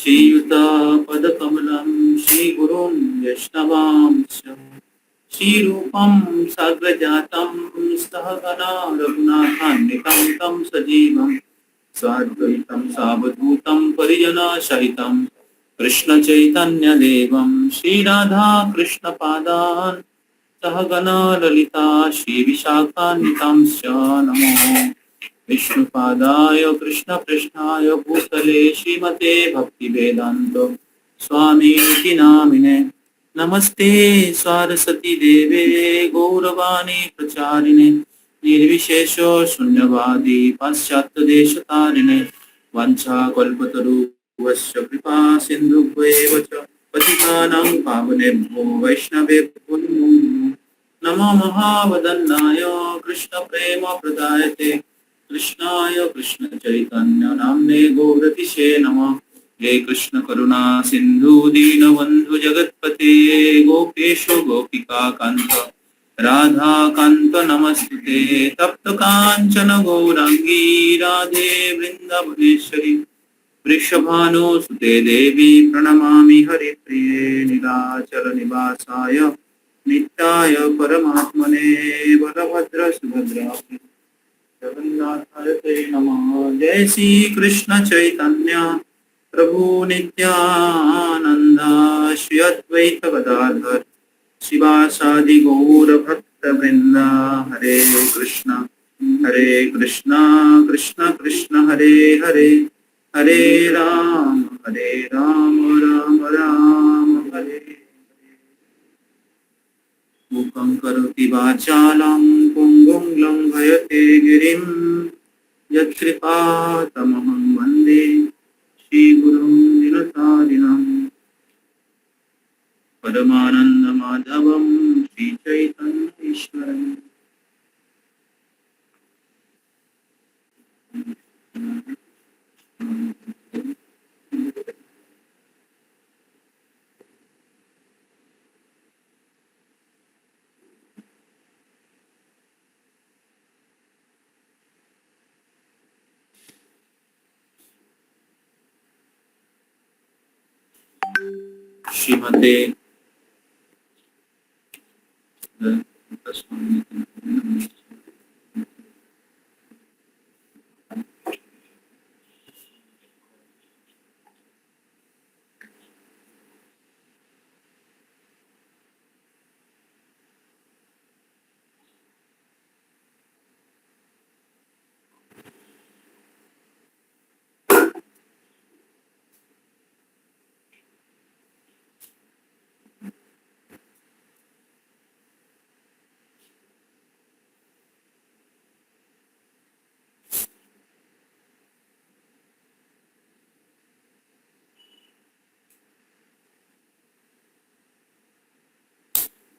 श्रीयुतपदकमलं श्रीगुरुं वैष्णवांश्च श्रीरूपं साग्रजातं सहगणा रघुनाथान्वितं तं सजीवं साद्वैतं सावधूतं परिजनसहितं कृष्णचैतन्यदेवं श्रीराधाकृष्णपादान् सहगणा ललिता श्रीविशाखान्वितांश्च नमो विष्णुपादाय कृष्णकृष्णाय भूतले श्रीमते भक्तिवेदान्त स्वामीति नामिने नमस्ते सरस्वती देवे गौरवाणी प्रचारिणे निर्विशेष शून्यवादी पाश्चात्यदेशतारिणे वाञ्छाकल्पतरुभ्यश्च कृपा सिन्धुभ्येव च पतितानां पावनेभ्यो वैष्णवेभ्यो नमो महावदन्नाय कृष्णप्रेमप्रदायते कृष्णाय कृष्ण चैतन्य नाम्ने गौरतिशे नमः। हे कृष्ण करुणा सिंधु दीनबंधु जगत्पते गोपेश गोपिका कांत राधा कांत नमस्ते तप्त कांचन गौरांगी राधे वृंदावनेश्वरी वृषभानुसुते देवी प्रणमामि हरिप्रिये नीलाचल निवासाय नित्याय परमात्मने बलभद्र सुभद्रा जगन्नाथाय ते नमः। जय श्री कृष्ण चैतन्य प्रभु नित्यानंद श्री अद्वैत गदाधर शिवासादि गौर भक्त वृंद हरे कृष्ण कृष्ण कृष्ण हरे हरे हरे राम राम राम हरे मुखं करोति वाचालं पुंगुं लंघयते गिरिं यत्कृपातमहं वन्दे श्रीगुरुं दीनतारिणं परमानन्दमाधवं श्रीचैतन्येश्वरम्। श्रीमते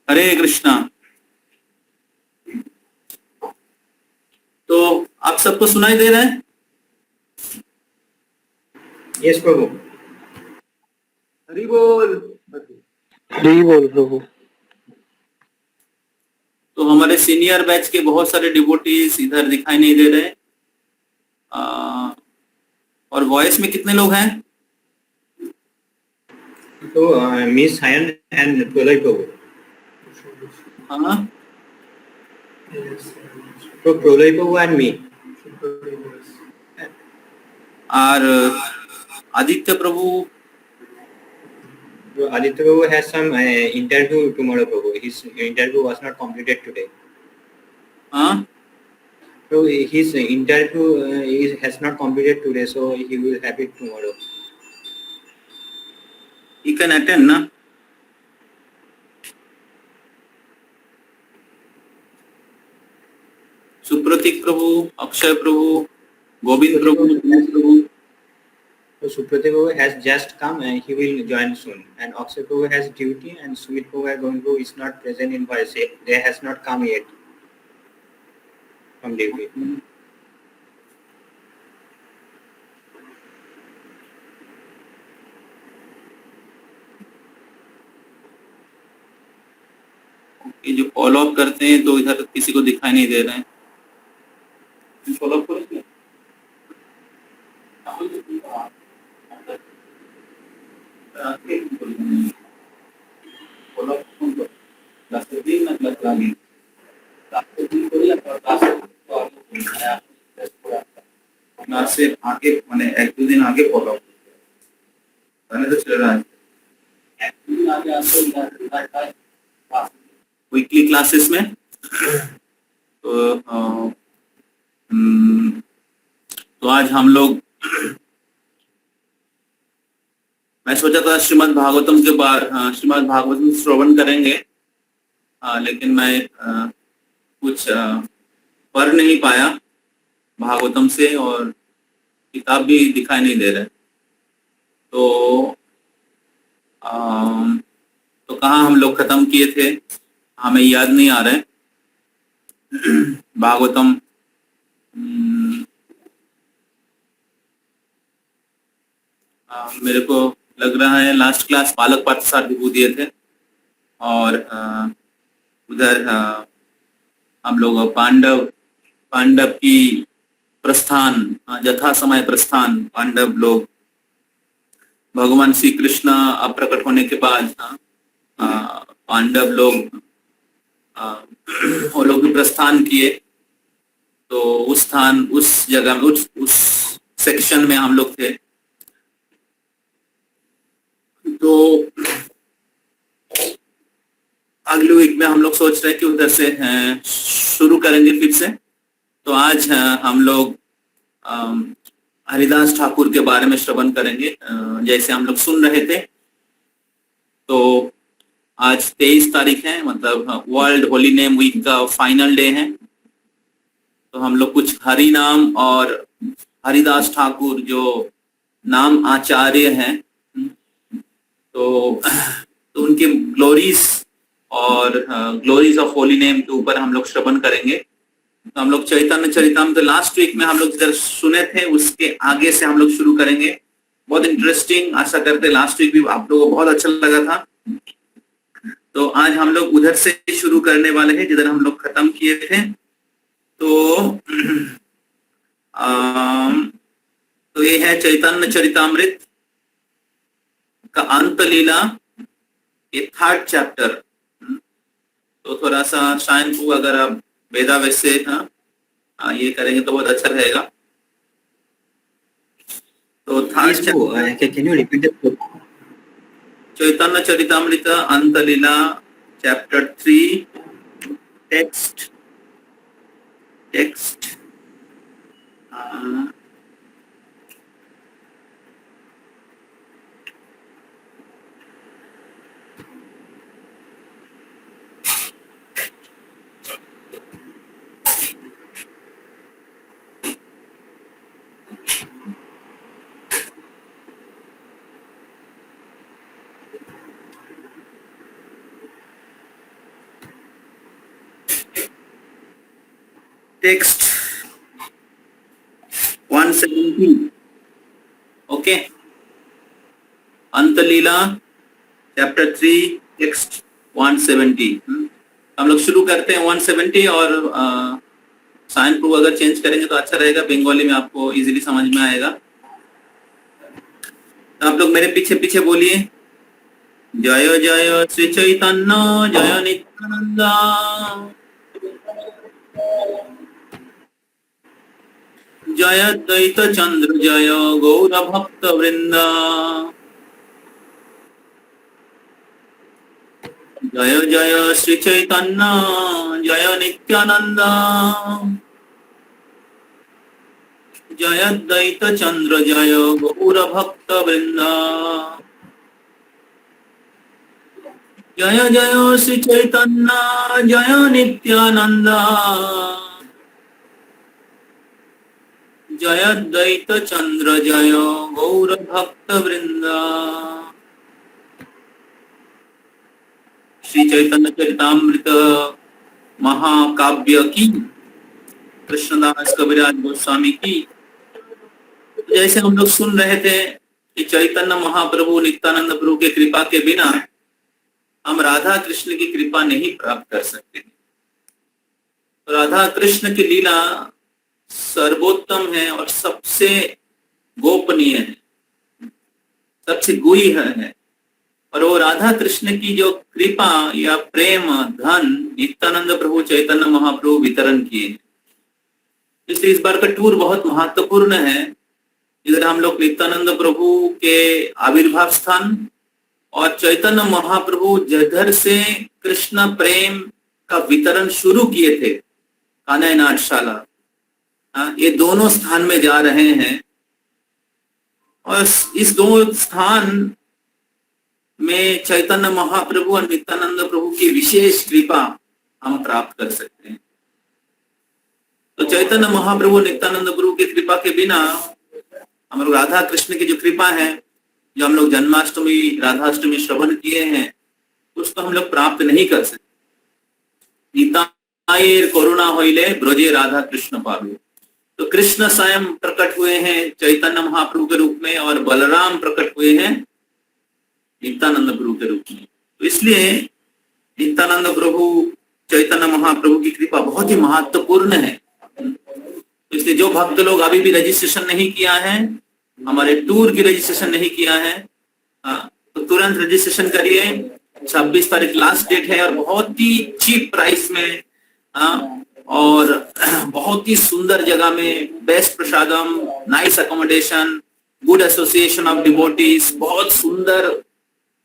हरे कृष्णा। तो आप सबको सुनाई दे रहा है? यस प्रभु। हरि बोल। हरि बोल प्रभु। तो हमारे सीनियर बैच के बहुत सारे डिवोटीज इधर दिखाई नहीं दे रहे। और वॉइस में कितने लोग हैं? तो मिस हायन एंड प्रलय प्रभु। हाँ, तो प्रलय प्रभु एंड मी। और आदित्य प्रभु। Aditya Prabhu has some interview tomorrow, Prabhu. His interview was not completed today. हाँ, So his interview has not completed today, so he will have it tomorrow. he can attend ना? सुप्रतीक प्रभु, अक्षय प्रभु, गोविंद प्रभु, So Supratik Prabhu has just come and he will join soon. And Akshay Prabhu has duty and Sumit Prabhu is not present in Vaise. They has not come yet from duty. ये जो follow up करते हैं तो इधर किसी को दिखाई नहीं दे रहे हैं। फॉलो अप करो। क्लास से आगे मैंने एक दो दिन आगे फॉलो तो चल रहा है वीकली क्लासेस में। तो तो आज हम लोग, मैं सोचा था श्रीमद् भागवतम के बाद श्रीमद् भागवतम श्रवण करेंगे, लेकिन मैं कुछ पढ़ नहीं पाया भागवतम से और किताब भी दिखाई नहीं दे रहे। तो कहाँ हम लोग खत्म किए थे हमें याद नहीं आ रहे। भागवतम मेरे को लग रहा है लास्ट क्लास बालक पार्थसारथी को दिए थे और उधर हम लोग पांडव की प्रस्थान, यथा समय प्रस्थान, पांडव लोग भगवान श्री कृष्ण अप्रकट होने के बाद पांडव लोग वो लोग भी प्रस्थान किए। तो उस जगह में उस सेक्शन में हम लोग थे। तो अगले वीक में हम लोग सोच रहे हैं कि उधर से शुरू करेंगे फिर से। तो आज हम लोग हरिदास ठाकुर के बारे में श्रवण करेंगे, जैसे हम लोग सुन रहे थे। तो आज 23 तारीख है, मतलब वर्ल्ड होली नेम वीक का फाइनल डे है। तो हम लोग कुछ हरि नाम और हरिदास ठाकुर जो नाम आचार्य हैं, तो उनके ग्लोरीज और ग्लोरीज ऑफ होली नेम के ऊपर हम लोग श्रवण करेंगे। तो हम लोग चैतन्य चरितामृत तो लास्ट वीक में हम लोग जिधर सुने थे उसके आगे से हम लोग शुरू करेंगे। बहुत इंटरेस्टिंग, आशा करते लास्ट वीक भी आप लोगों को बहुत अच्छा लगा था। तो आज हम लोग उधर से शुरू करने वाले हैं जिधर हम लोग खत्म किए थे। तो ये है चैतन्य चरितामृत का अंत लीला, ये 3rd चैप्टर। तो थोड़ा सा शायद को अगर आप वेदावेश से ये करेंगे तो बहुत अच्छा रहेगा। तो 3rd chapter, can you repeat the Chaitanya Charitamrita Antya Lila chapter 3 text text 170। Okay, Antya Lila chapter 3 text 170। हम लोग शुरू करते हैं 170 और साइन प्रूफ अगर चेंज करेंगे तो अच्छा रहेगा, बंगाली में आपको इजीली समझ में आएगा। तो आप लोग मेरे पीछे पीछे बोलिए, जय जय श्री चैतन्य जय नित्यानंद, जय द्वैत चंद्र जय गौर भक्त वृंद, जय जय श्री चैतन्य जय नित्यानंद, जय द्वैत चंद्र जय गौर भक्त वृंद, जय जय श्री चैतन्य जय नित्यानंद, जय द्वैत चंद्र जय गौर भक्त वृंद। श्री चैतन्य चरितामृत महाकाव्य की, कृष्णदास कविराज गोस्वामी की। जैसे हम लोग सुन रहे थे कि चैतन्य महाप्रभु नित्यानंद प्रभु के कृपा के बिना हम राधा कृष्ण की कृपा नहीं प्राप्त कर सकते। तो राधा कृष्ण की लीला सर्वोत्तम है और सबसे गोपनीय है, सबसे गुह्य है। और वो राधा कृष्ण की जो कृपा या प्रेम धन नित्यानंद प्रभु चैतन्य महाप्रभु वितरण किए। इसलिए इस बार का टूर बहुत महत्वपूर्ण है। इधर हम लोग नित्यानंद प्रभु के आविर्भाव स्थान और चैतन्य महाप्रभु जिधर से कृष्ण प्रेम का वितरण शुरू किए थे, कान्हा नाट्यशाला, ये दोनों स्थान में जा रहे हैं। और इस दो स्थान में चैतन्य महाप्रभु और नित्यानंद प्रभु की विशेष कृपा हम प्राप्त कर सकते हैं। तो चैतन्य महाप्रभु नित्यानंद प्रभु की कृपा के बिना हम लोग राधा कृष्ण की जो कृपा है, जो हम लोग जन्माष्टमी राधाष्टमी श्रवण किए हैं, उसको हम लोग प्राप्त नहीं कर सकते। नितायेर करुणा होइले ब्रजे राधा कृष्ण पावे। तो कृष्ण स्वयं प्रकट हुए हैं चैतन्य महाप्रभु के रूप में और बलराम प्रकट हुए हैं नित्यानंद प्रभु के रूप में। तो इसलिए नित्यानंद प्रभु चैतन्य महाप्रभु की कृपा बहुत ही महत्वपूर्ण है। इसलिए जो भक्त लोग अभी भी रजिस्ट्रेशन नहीं किया है, हमारे टूर की रजिस्ट्रेशन नहीं किया है, तो तुरंत रजिस्ट्रेशन करिए। 26 तारीख लास्ट डेट है और बहुत ही चीप प्राइस में और बहुत ही सुंदर जगह में, best prasadam, nice accommodation, good association of devotees, बहुत सुंदर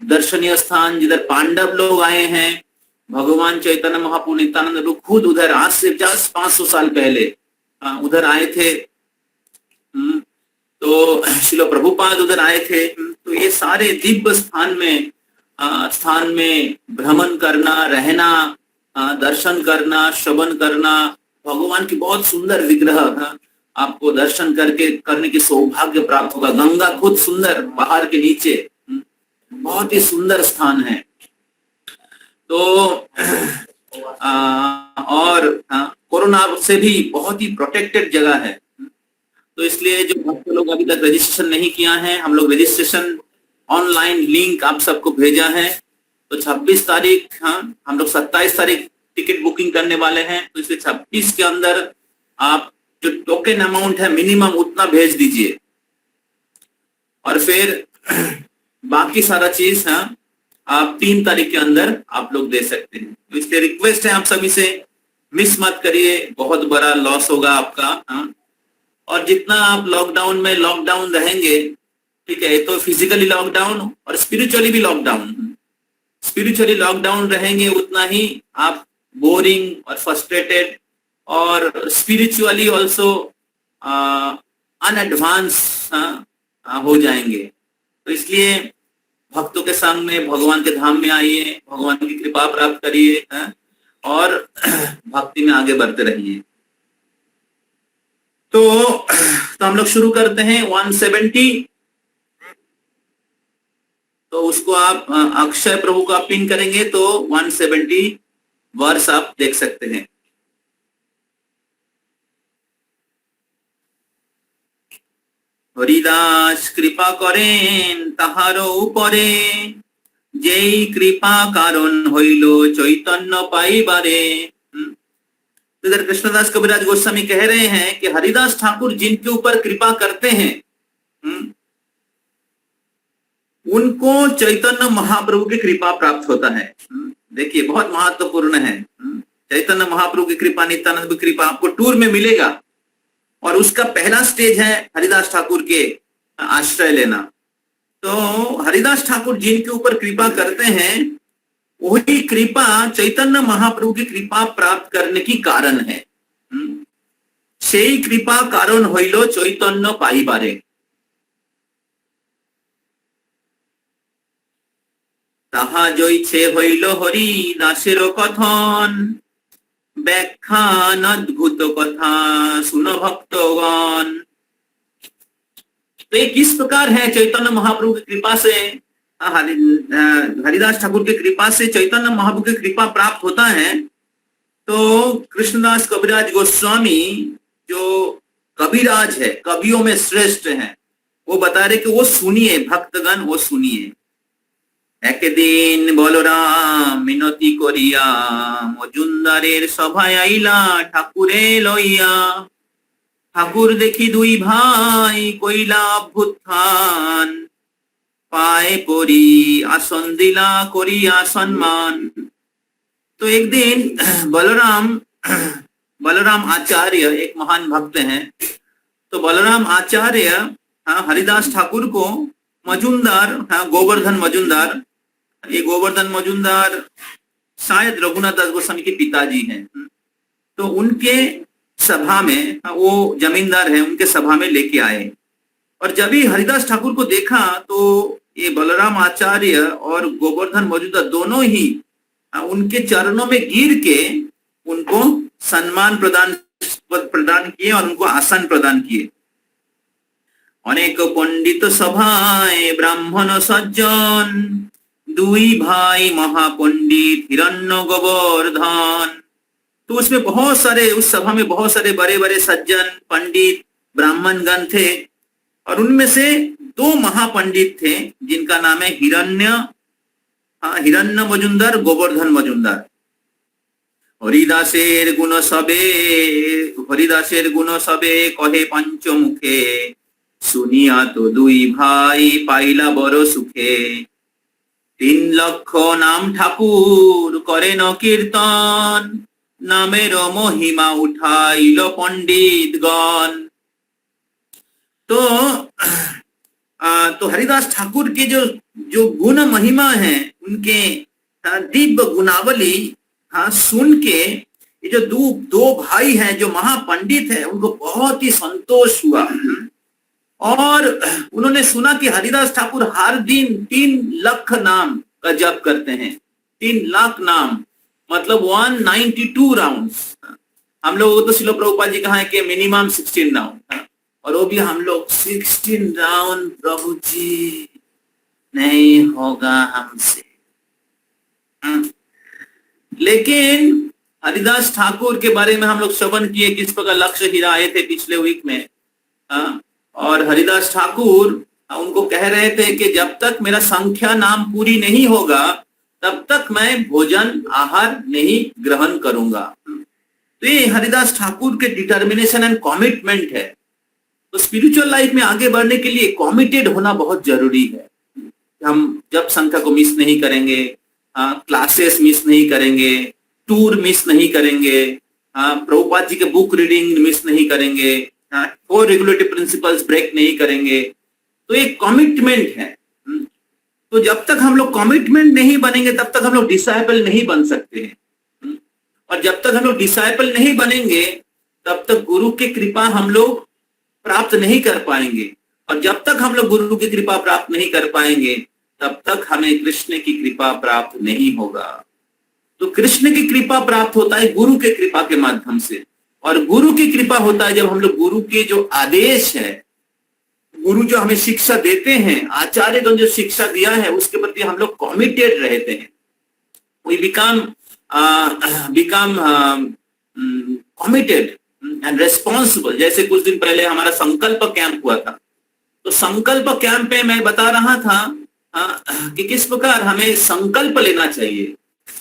दर्शनीय स्थान जिधर पांडव लोग आए हैं। भगवान चैतन्य महाप्रभु नित्यानंद प्रभु खुद उधर आज से 500 साल पहले उधर आए थे। तो श्रील प्रभुपाद उधर आए थे। तो ये सारे दिव्य स्थान में भ्रमण करना, रहना, दर्शन करना, श्रवण करना, भगवान की बहुत सुंदर विग्रह आपको दर्शन करने की सौभाग्य प्राप्त होगा। गंगा खुद सुंदर पहाड़ के नीचे, बहुत ही सुंदर स्थान है। तो और कोरोना से भी बहुत ही प्रोटेक्टेड जगह है। तो इसलिए जो भक्त लोग अभी तक रजिस्ट्रेशन नहीं किया है, हम लोग रजिस्ट्रेशन ऑनलाइन लिंक आप सबको भेजा है। तो 26 तारीख हम लोग 27 तारीख टिकट बुकिंग करने वाले हैं। तो इसलिए 26 के अंदर आप जो टोकन अमाउंट है मिनिमम उतना भेज दीजिए और फिर बाकी सारा चीज आप 3 तारीख के अंदर आप लोग दे सकते हैं। तो इसलिए रिक्वेस्ट है आप सभी से, मिस मत करिए, बहुत बड़ा लॉस होगा आपका। और जितना आप लॉकडाउन रहेंगे, ठीक है, तो फिजिकली लॉकडाउन और स्पिरिचुअली भी लॉकडाउन, स्पिरिचुअली लॉकडाउन रहेंगे उतना ही आप बोरिंग और फ्रस्ट्रेटेड और स्पिरिचुअली ऑल्सो अनएडवांस हो जाएंगे। तो इसलिए भक्तों के सामने भगवान के धाम में आइए, भगवान की कृपा प्राप्त करिए और भक्ति में आगे बढ़ते रहिए। तो हम लोग शुरू करते हैं 170। तो उसको आप अक्षय प्रभु का पिन करेंगे तो 170 वर्ष आप देख सकते हैं। हरिदास कृपा करें ताहारो उपरे, जेई कृपा कारण हইল चैतन्य पाइबारे। इधर कृष्णदास कविराज गोस्वामी कह रहे हैं कि हरिदास ठाकुर जिनके ऊपर कृपा करते हैं उनको चैतन्य महाप्रभु की कृपा प्राप्त होता है। देखिए बहुत महत्वपूर्ण है। चैतन्य महाप्रभु की कृपा, नित्यानंद की कृपा आपको टूर में मिलेगा और उसका पहला स्टेज है हरिदास ठाकुर के आश्रय लेना। तो हरिदास ठाकुर जिनके ऊपर कृपा करते हैं वही कृपा चैतन्य महाप्रभु की कृपा प्राप्त करने की कारण है। সেই कृपा कारण হইল চৈতন্য পাইবারে। তাহা জইছে হইল হরি দাসের কথন, व्याख्यान अद्भुत कथा सुनो भक्तगण। तो ये किस प्रकार है चैतन्य महाप्रभु की कृपा से, हरिदास ठाकुर की कृपा से चैतन्य महाप्रभु की कृपा प्राप्त होता है। तो कृष्णदास कविराज गोस्वामी जो कविराज है, कवियों में श्रेष्ठ है, वो बता रहे कि वो सुनिए भक्तगण, वो सुनिए। একদিন বলরাম মিনতি করিয়া মজুমদারের সভায় আইলা ঠাকুরে লইয়া। ঠাকুর দেখি দুই ভাই কইলা অভ্যুত্থান, পায়ে পড়ি आसन दिला करिया सम्मान। तो एक दिन बलराम आचार्य एक महान भक्त हैं। तो बलराम आचार्य हरिदास ठाकुर को मजूमदार, गोवर्धन मजूमदार, ये गोवर्धन मजूमदार शायद रघुनाथ दास गोस्वामी के पिताजी हैं। तो उनके सभा में, वो जमींदार है, उनके सभा में लेके आए। और जब ही हरिदास ठाकुर को देखा तो ये बलराम आचार्य और गोवर्धन मजूमदार दोनों ही उनके चरणों में गिर के उनको सम्मान प्रदान किए और उनको आसन प्रदान किए। अनेक पंडित सभाए ब्राह्मण सज्जन, दुई भाई महापंडित हिरण्य गोवर्धन। तो उसमें बहुत सारे, उस सभा में बहुत सारे बड़े बड़े सज्जन, पंडित, ब्राह्मणगण थे। और उनमें से दो महापंडित थे जिनका नाम है हिरण्य मजूमदार, गोवर्धन मजूमदार। हरिदासेर गुण सबे कहे पंचमुखे, सुनिया तो दुई भाई पाइला बड़ सुखे। 3 लक्ष नाम ठाकुर करे न कीर्तन, नामेर महिमा उठाइल पंडित गण। तो हरिदास ठाकुर के जो गुण महिमा है, उनके दिव्य गुणावली सुन के ये जो दो भाई हैं जो महापंडित हैं, उनको बहुत ही संतोष हुआ। और उन्होंने सुना कि हरिदास ठाकुर हर दिन 3 लाख नाम का जप करते हैं। 3 लाख नाम मतलब 192 राउंड्स। हम लोग तो श्रील प्रभुपाद जी कहा है कि मिनिमम 16 राउंड, और वो भी हम लोग 16 राउंड प्रभु जी नहीं होगा हमसे। लेकिन हरिदास ठाकुर के बारे में हम लोग श्रवण किए, किस प्रकार लक्ष्य हीरा आए थे पिछले वीक में। और हरिदास ठाकुर उनको कह रहे थे कि जब तक मेरा संख्या नाम पूरी नहीं होगा तब तक मैं भोजन आहार नहीं ग्रहण करूंगा। तो ये हरिदास ठाकुर के डिटर्मिनेशन एंड कमिटमेंट है। तो स्पिरिचुअल लाइफ में आगे बढ़ने के लिए कमिटेड होना बहुत जरूरी है। हम जब संख्या को मिस नहीं करेंगे, क्लासेस मिस नहीं करेंगे, टूर मिस नहीं करेंगे, प्रभुपाद जी के बुक रीडिंग मिस नहीं करेंगे, 4 रेगुलेटरी प्रिंसिपल्स ब्रेक नहीं करेंगे। तो एक कमिटमेंट है। तो जब तक हम लोग कमिटमेंट नहीं बनेंगे तब तक हम लोग डिसाइपल नहीं बन सकते हैं। और जब तक हम लोग डिसाइपल नहीं बनेंगे तब तक गुरु की कृपा हम लोग प्राप्त नहीं कर पाएंगे। और जब तक हम लोग गुरु की कृपा प्राप्त नहीं कर पाएंगे तब तक हमें कृष्ण की कृपा प्राप्त नहीं होगा। तो कृष्ण की कृपा प्राप्त होता है गुरु के कृपा के माध्यम से, और गुरु की कृपा होता है जब हम लोग गुरु के जो आदेश है, गुरु जो हमें शिक्षा देते हैं, आचार्यगण जो शिक्षा दिया है उसके प्रति हम लोग कमिटेड रहते हैं। We become committed and responsible. जैसे कुछ दिन पहले हमारा संकल्प कैंप हुआ था, तो संकल्प कैंप में मैं बता रहा था कि किस प्रकार हमें संकल्प लेना चाहिए,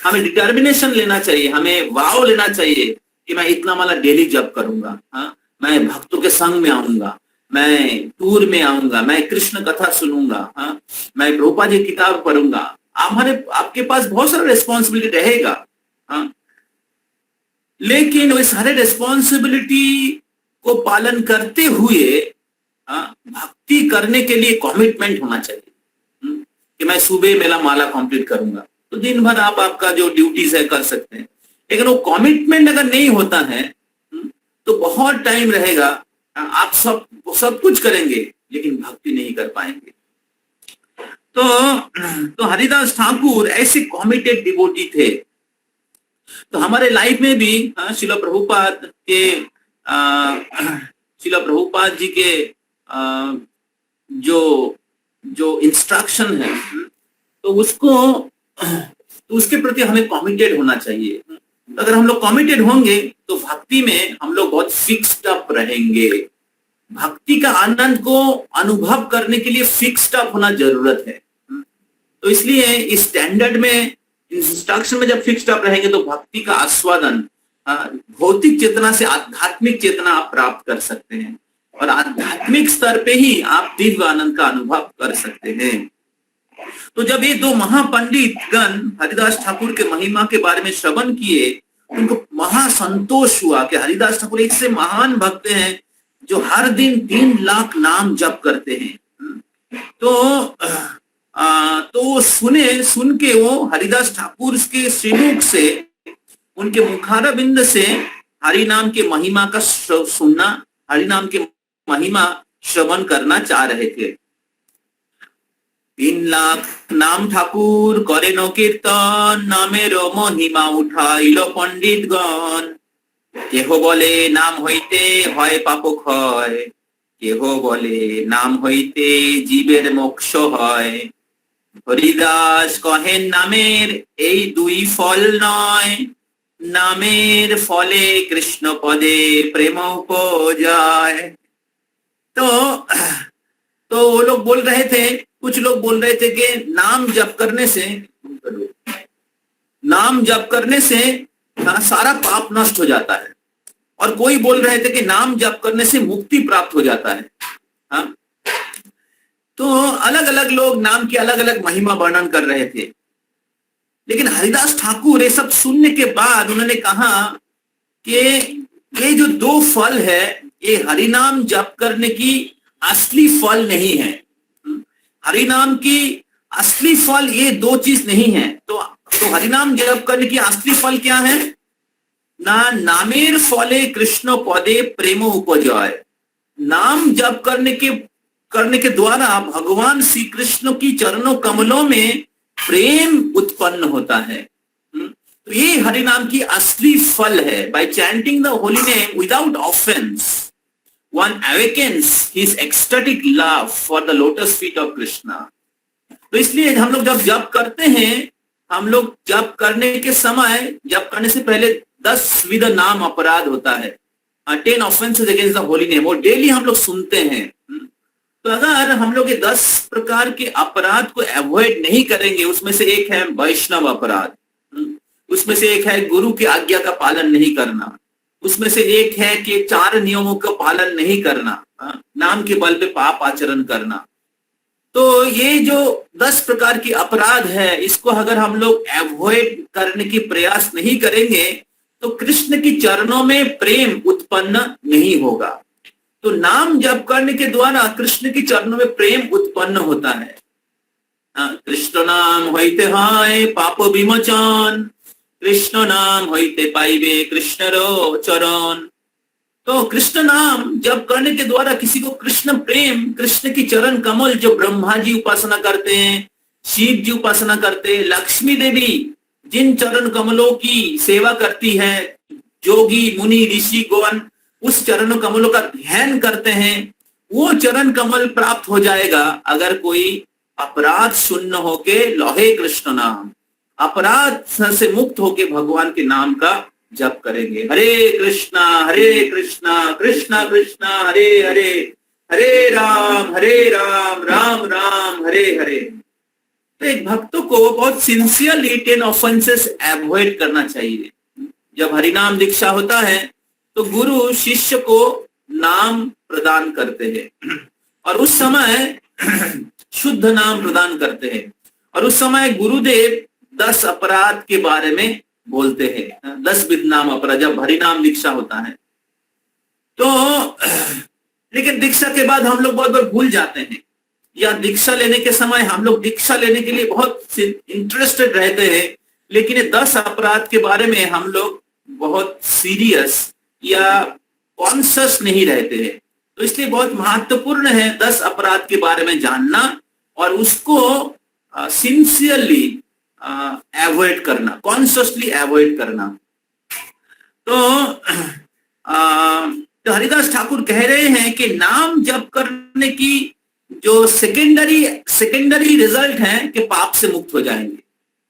हमें डिटर्मिनेशन लेना चाहिए, हमें वाव लेना चाहिए कि मैं इतना माला डेली जप करूंगा, मैं भक्तों के संग में आऊंगा, मैं टूर में आऊंगा, मैं कृष्ण कथा सुनूंगा, मैं प्रभुपाद जी किताब पढ़ूंगा। आपके पास बहुत सारा रेस्पॉन्सिबिलिटी रहेगा। लेकिन वे सारे रेस्पॉन्सिबिलिटी को पालन करते हुए भक्ति करने के लिए कमिटमेंट होना चाहिए कि मैं सुबह मेरा माला कंप्लीट करूंगा। तो दिन भर आप आपका जो ड्यूटीज है कर सकते हैं, लेकिन वो कमिटमेंट अगर नहीं होता है तो बहुत टाइम रहेगा, आप सब कुछ करेंगे लेकिन भक्ति नहीं कर पाएंगे। तो हरिदास ठाकुर ऐसे कमिटेड डिवोटी थे। तो हमारे लाइफ में भी श्रील प्रभुपाद जी के जो इंस्ट्रक्शन है तो उसके प्रति हमें कमिटेड होना चाहिए। अगर हम लोग कमिटेड होंगे तो भक्ति में हम लोग बहुत फिक्स्ड अप रहेंगे। भक्ति का आनंद को अनुभव करने के लिए फिक्स्ड अप होना जरूरत है। तो इसलिए इस स्टैंडर्ड में, इंस्ट्रक्शन में जब फिक्स्ड अप रहेंगे तो भक्ति का आस्वादन भौतिक चेतना से आध्यात्मिक चेतना आप प्राप्त कर सकते हैं, और आध्यात्मिक स्तर पे ही आप दिव्य आनंद का अनुभव कर सकते हैं। तो जब ये दो महापंडित गण हरिदास ठाकुर के महिमा के बारे में श्रवण किए, उनको महासंतोष हुआ कि हरिदास ठाकुर एक से महान भक्त हैं जो हर दिन 3 लाख नाम जप करते हैं। तो सुन के वो हरिदास ठाकुर के श्रीमुख से, उनके मुखारबिंद से हरि नाम के महिमा का सुनना, हरि नाम के महिमा श्रवण करना चाह रहे थे। 3 लाख नाम ठाकुर करेन कीर्तन, नामेर महिमा उठाइल पंडित गण। केह बोले नाम হইতে হয় পাপ ক্ষয়, কেহ বলে নাম হইতে জীবের মোক্ষ হয়। হরিদাস কহেন নামের এই 2 ফল নয়, नामेर फले कृष्ण पदे प्रेम उपजाय। तो वो लोग बोल रहे थे, कुछ लोग बोल रहे थे कि नाम जप करने से सारा पाप नष्ट हो जाता है, और कोई बोल रहे थे कि नाम जप करने से मुक्ति प्राप्त हो जाता है। हाँ, तो अलग अलग लोग नाम की अलग अलग महिमा वर्णन कर रहे थे। लेकिन हरिदास ठाकुर ये सब सुनने के बाद उन्होंने कहा कि ये जो 2 फल है, ये हरिनाम जप करने की असली फल नहीं है। हरिनाम की असली फल ये 2 चीज नहीं है। तो हरिनाम जप करने की असली फल क्या है? ना नामेर फले कृष्ण पदे प्रेम उपजाय। नाम जप करने के द्वारा भगवान श्री कृष्ण की चरणों कमलों में प्रेम उत्पन्न होता है। तो ये हरिनाम की असली फल है। Bye chanting the holy name without offence, one awakens his ecstatic love for the lotus feet of Krishna. तो इसलिए हम लोग जब जप करते हैं, हम लोग जप करने से पहले 10 विध नाम अपराध होता है, 10 offences against the holy name, और डेली हम लोग सुनते हैं। तो अगर हम लोग ये 10 प्रकार के अपराध को अवॉइड नहीं करेंगे, उसमें से एक है वैष्णव अपराध, उसमें से एक है गुरु की आज्ञा का पालन नहीं करना, उसमें से एक है कि 4 नियमों का पालन नहीं करना, नाम के बल पे पाप आचरण करना। तो ये जो 10 प्रकार की अपराध है, इसको अगर हम लोग अवॉइड करने की प्रयास नहीं करेंगे तो कृष्ण की चरणों में प्रेम उत्पन्न नहीं होगा। तो नाम जप करने के द्वारा कृष्ण की चरणों में प्रेम उत्पन्न होता है। कृष्ण नाम होइते हाय पाप विमोचन, कृष्ण नाम होइते पाइबे कृष्ण रो चरण। तो कृष्ण नाम जप करने के द्वारा किसी को कृष्ण प्रेम, कृष्ण की चरण कमल, जो ब्रह्मा जी उपासना करते हैं, शिव जी उपासना करते हैं, लक्ष्मी देवी जिन चरण कमलों की सेवा करती है, जोगी मुनि ऋषि गण उस चरण कमलों का ध्यान करते हैं, वो चरण कमल प्राप्त हो जाएगा अगर कोई अपराध शून्य होके लोहे कृष्ण नाम, अपराध से मुक्त होके भगवान के नाम का जप करेंगे। हरे कृष्णा कृष्णा कृष्णा हरे हरे, हरे राम राम राम हरे हरे। तो एक भक्तों को बहुत सिंसियरली 10 ऑफेंसेस अवॉइड करना चाहिए। जब हरिनाम दीक्षा होता है तो गुरु शिष्य को नाम प्रदान करते हैं, और उस समय शुद्ध नाम प्रदान करते हैं, और उस समय गुरुदेव 10 अपराध के बारे में बोलते हैं, 10 विध नाम अपराध जब हरिनाम दीक्षा होता है। तो लेकिन दीक्षा के बाद हम लोग बहुत बार भूल जाते हैं, या दीक्षा लेने के समय हम लोग दीक्षा लेने के लिए बहुत इंटरेस्टेड रहते हैं, लेकिन ये 10 अपराध के बारे में हम लोग बहुत सीरियस या कॉन्शियस नहीं रहते हैं। तो इसलिए बहुत महत्वपूर्ण है 10 अपराध के बारे में जानना और उसको सिंसियरली अवॉइड करना, कॉन्शियसली अवॉइड करना। तो हरिदास ठाकुर कह रहे हैं कि नाम जप करने की जो सेकेंडरी रिजल्ट है कि पाप से मुक्त हो जाएंगे,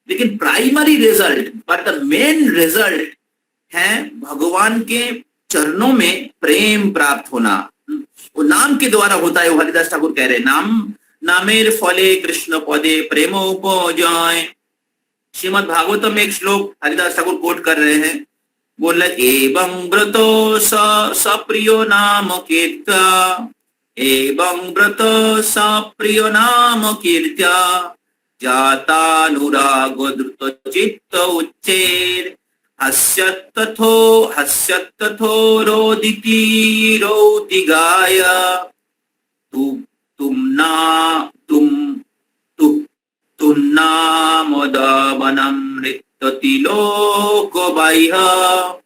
लेकिन primary result but the main result है भगवान के चरणों में प्रेम प्राप्त होना। वो नाम के द्वारा होता है। वो हरिदास ठाकुर कह रहे हैं नामेर फले कृष्ण पदे प्रेम उपजाय। श्रीमद् भागवतम में एक श्लोक हरिदास ठाकुर कोट कर रहे हैं, बोल रहे एवं व्रतो सप्रियो नाम कीर्त्या, एवं व्रतो सप्रियो नाम कीर्त्या जातानुरागो धृतचित्त उच्चेर हस्यत्तथो रोदिति रोदिगाय तुमनामोदवनम नृत्यति लोको बाह्य।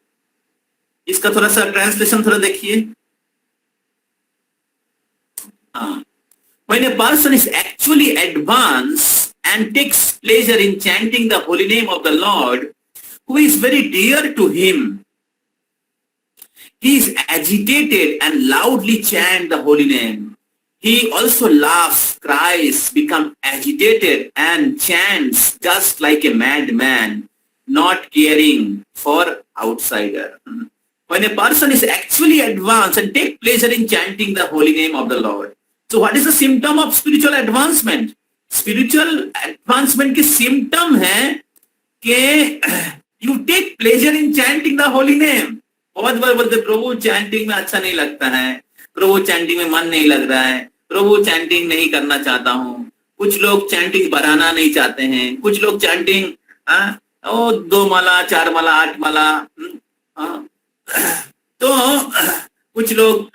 इसका थोड़ा सा ट्रांसलेशन थोड़ा देखिए। When a person is actually advanced and takes pleasure in chanting the holy name of the Lord, who is very dear to him, he is agitated and loudly chant the holy name. He also laughs, cries, becomes agitated and chants just like a madman, not caring for outsider. When a person is actually advanced and take pleasure in chanting the holy name of the Lord. So what is the symptom of spiritual advancement? Spiritual advancement के symptom है कि you take pleasure in chanting the holy name. बहुत बार बोलते प्रभु chanting में अच्छा नहीं लगता है, प्रभु चैंटिंग में मन नहीं लग रहा है, प्रभु चैंटिंग नहीं करना चाहता हूँ। कुछ लोग चैंटिंग बढ़ाना नहीं चाहते हैं, कुछ लोग चैंटिंग 2 माला 4 माला 8 माला, तो कुछ लोग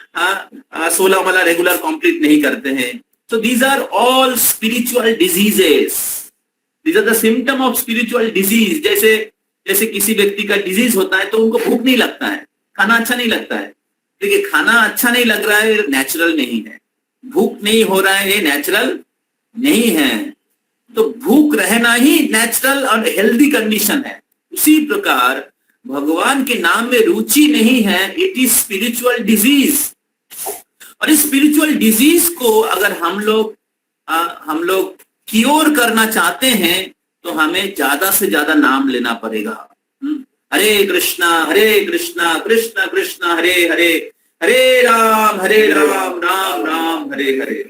16 माला रेगुलर कंप्लीट नहीं करते हैं। So these are all spiritual diseases. These are the symptom of spiritual disease. जैसे किसी व्यक्ति का डिजीज होता है तो उनको भूख नहीं लगता है, खाना अच्छा नहीं लगता है। देखिए खाना अच्छा नहीं लग रहा है, नेचुरल नहीं है। भूख नहीं हो रहा है, ये नेचुरल नहीं है। तो भूख रहना ही नेचुरल और हेल्दी कंडीशन है। उसी प्रकार भगवान के नाम में रुचि नहीं है, इट इज स्पिरिचुअल डिजीज। और इस स्पिरिचुअल डिजीज को अगर हम लोग क्योर करना चाहते हैं तो हमें ज्यादा से ज्यादा नाम लेना पड़ेगा। हरे कृष्णा कृष्ण कृष्ण हरे हरे, हरे राम राम राम हरे हरे।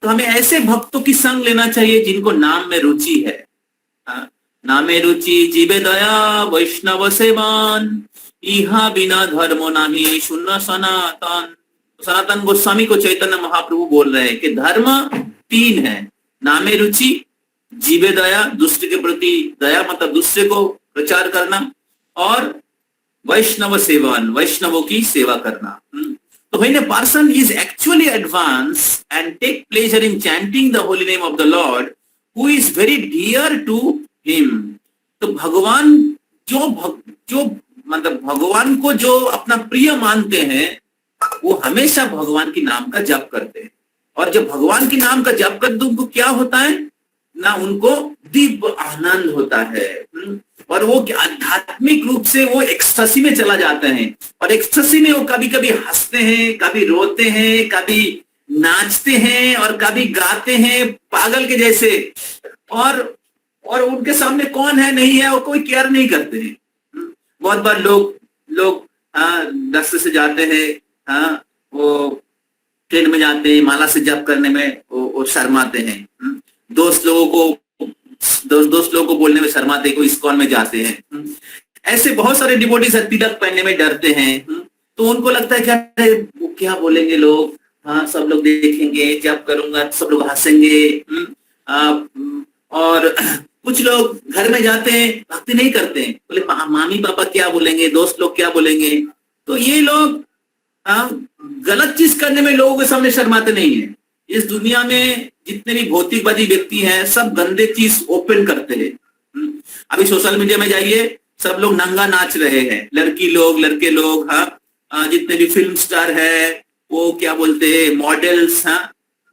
तो हमें ऐसे भक्तों की संग लेना चाहिए जिनको नाम में रुचि है। नामे रुचि जीवे दया वैष्णव सेवन, इहा बिना धर्मो नाही शून्य सनातन। सनातन गोस्वामी को चैतन्य महाप्रभु बोल रहे हैं कि धर्म 3 है, नामे रुचि, जीवे दया, दूसरे के प्रति दया मतलब दूसरे को प्रचार करना, और वैष्णव सेवन, वैष्णवों की सेवा करना। तो when a person is actually advanced and take pleasure in chanting the holy name of the Lord, who is very dear to him, तो भगवान जो मतलब भगवान को जो अपना प्रिय मानते हैं वो हमेशा भगवान की नाम का जप करते हैं। और जब भगवान की नाम का जप करते तो उनको क्या होता है ना, उनको दिव्य आनंद होता है और वो आध्यात्मिक रूप से वो एक्सटेसी में चला जाते हैं। और एक्सटेसी में वो कभी कभी हंसते हैं, कभी रोते हैं, कभी नाचते हैं और कभी गाते हैं पागल के जैसे। और उनके सामने कौन है नहीं है वो कोई केयर नहीं करते हैं। बहुत बार लोग रास्ते से जाते हैं, वो ट्रेन में जाते हैं, माला से जप करने में वो शर्माते हैं। दोस्त लोगों को बोलने में शर्माते हैं, कोई इस्कॉन में जाते हैं। ऐसे बहुत सारे डिवोटीज तिलक पहनने में डरते हैं। तो उनको लगता है क्या वो क्या बोलेंगे लोग, सब लोग देखेंगे, जप करूंगा सब लोग हंसेंगे। और कुछ लोग घर में जाते हैं, भक्ति नहीं करते हैं, बोले मामी पापा क्या बोलेंगे, दोस्त लोग क्या बोलेंगे। तो ये लोग गलत चीज करने में लोगों के सामने शर्माते नहीं है। इस दुनिया में जितने भी भौतिकवादी व्यक्ति हैं सब गंदे चीज ओपन करते हैं। अभी सोशल मीडिया में जाइए, सब लोग नंगा नाच रहे हैं, लड़की लोग लड़के लोग, जितने भी फिल्म स्टार है, वो क्या बोलते हैं मॉडल्स,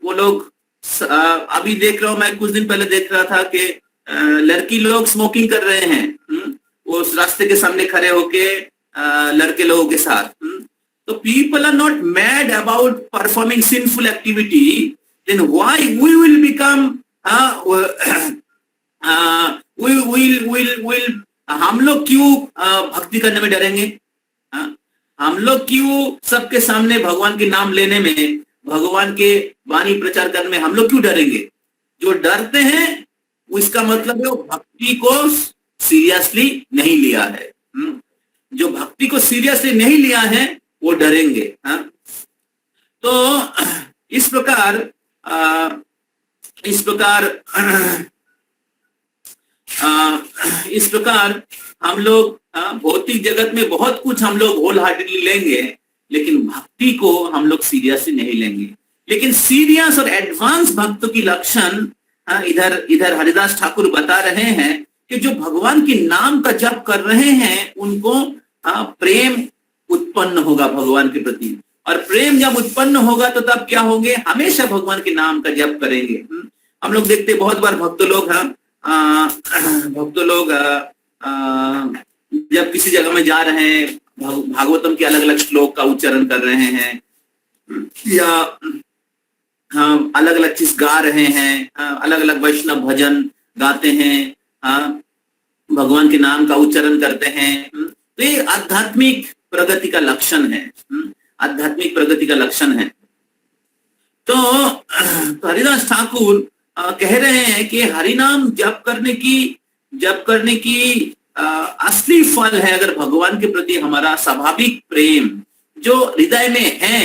वो लोग। अभी देख रहा हूं मैं, कुछ दिन पहले देख रहा था कि लड़की लोग स्मोकिंग कर रहे हैं वो रास्ते के सामने खड़े होके लड़के लोगों के साथ। तो people are not mad about performing sinful activity, then why we will become हम लोग क्यों भक्ति करने में डरेंगे? हम लोग क्यों सबके सामने भगवान के नाम लेने में, भगवान के वाणी प्रचार करने में हम लोग क्यों डरेंगे? जो डरते हैं इसका मतलब है वो भक्ति को सीरियसली नहीं लिया है। जो भक्ति को सीरियसली नहीं लिया है वो डरेंगे। तो इस प्रकार इस प्रकार हम लोग भौतिक जगत में बहुत कुछ हम लोग होल हार्टेडली लेंगे, लेकिन भक्ति को हम लोग सीरियसली नहीं लेंगे। लेकिन सीरियस और एडवांस भक्तों की लक्षण इधर हरिदास ठाकुर बता रहे हैं कि जो भगवान के नाम का जप कर रहे हैं उनको प्रेम उत्पन्न होगा भगवान के प्रति, और प्रेम जब उत्पन्न होगा तो तब क्या होंगे, हमेशा भगवान के नाम का जप करेंगे। हम लोग देखते बहुत बार भक्त लोग जब किसी जगह में जा रहे हैं भागवतम के अलग अलग श्लोक का उच्चारण कर रहे हैं या अलग अलग चीज गा रहे हैं, अलग अलग वैष्णव भजन गाते हैं, भगवान के नाम का उच्चारण करते हैं, तो ये आध्यात्मिक प्रगति का लक्षण है, आध्यात्मिक प्रगति का लक्षण है। तो हरिदास ठाकुर कह रहे हैं कि हरिनाम जप करने की असली फल है अगर भगवान के प्रति हमारा स्वाभाविक प्रेम जो हृदय में है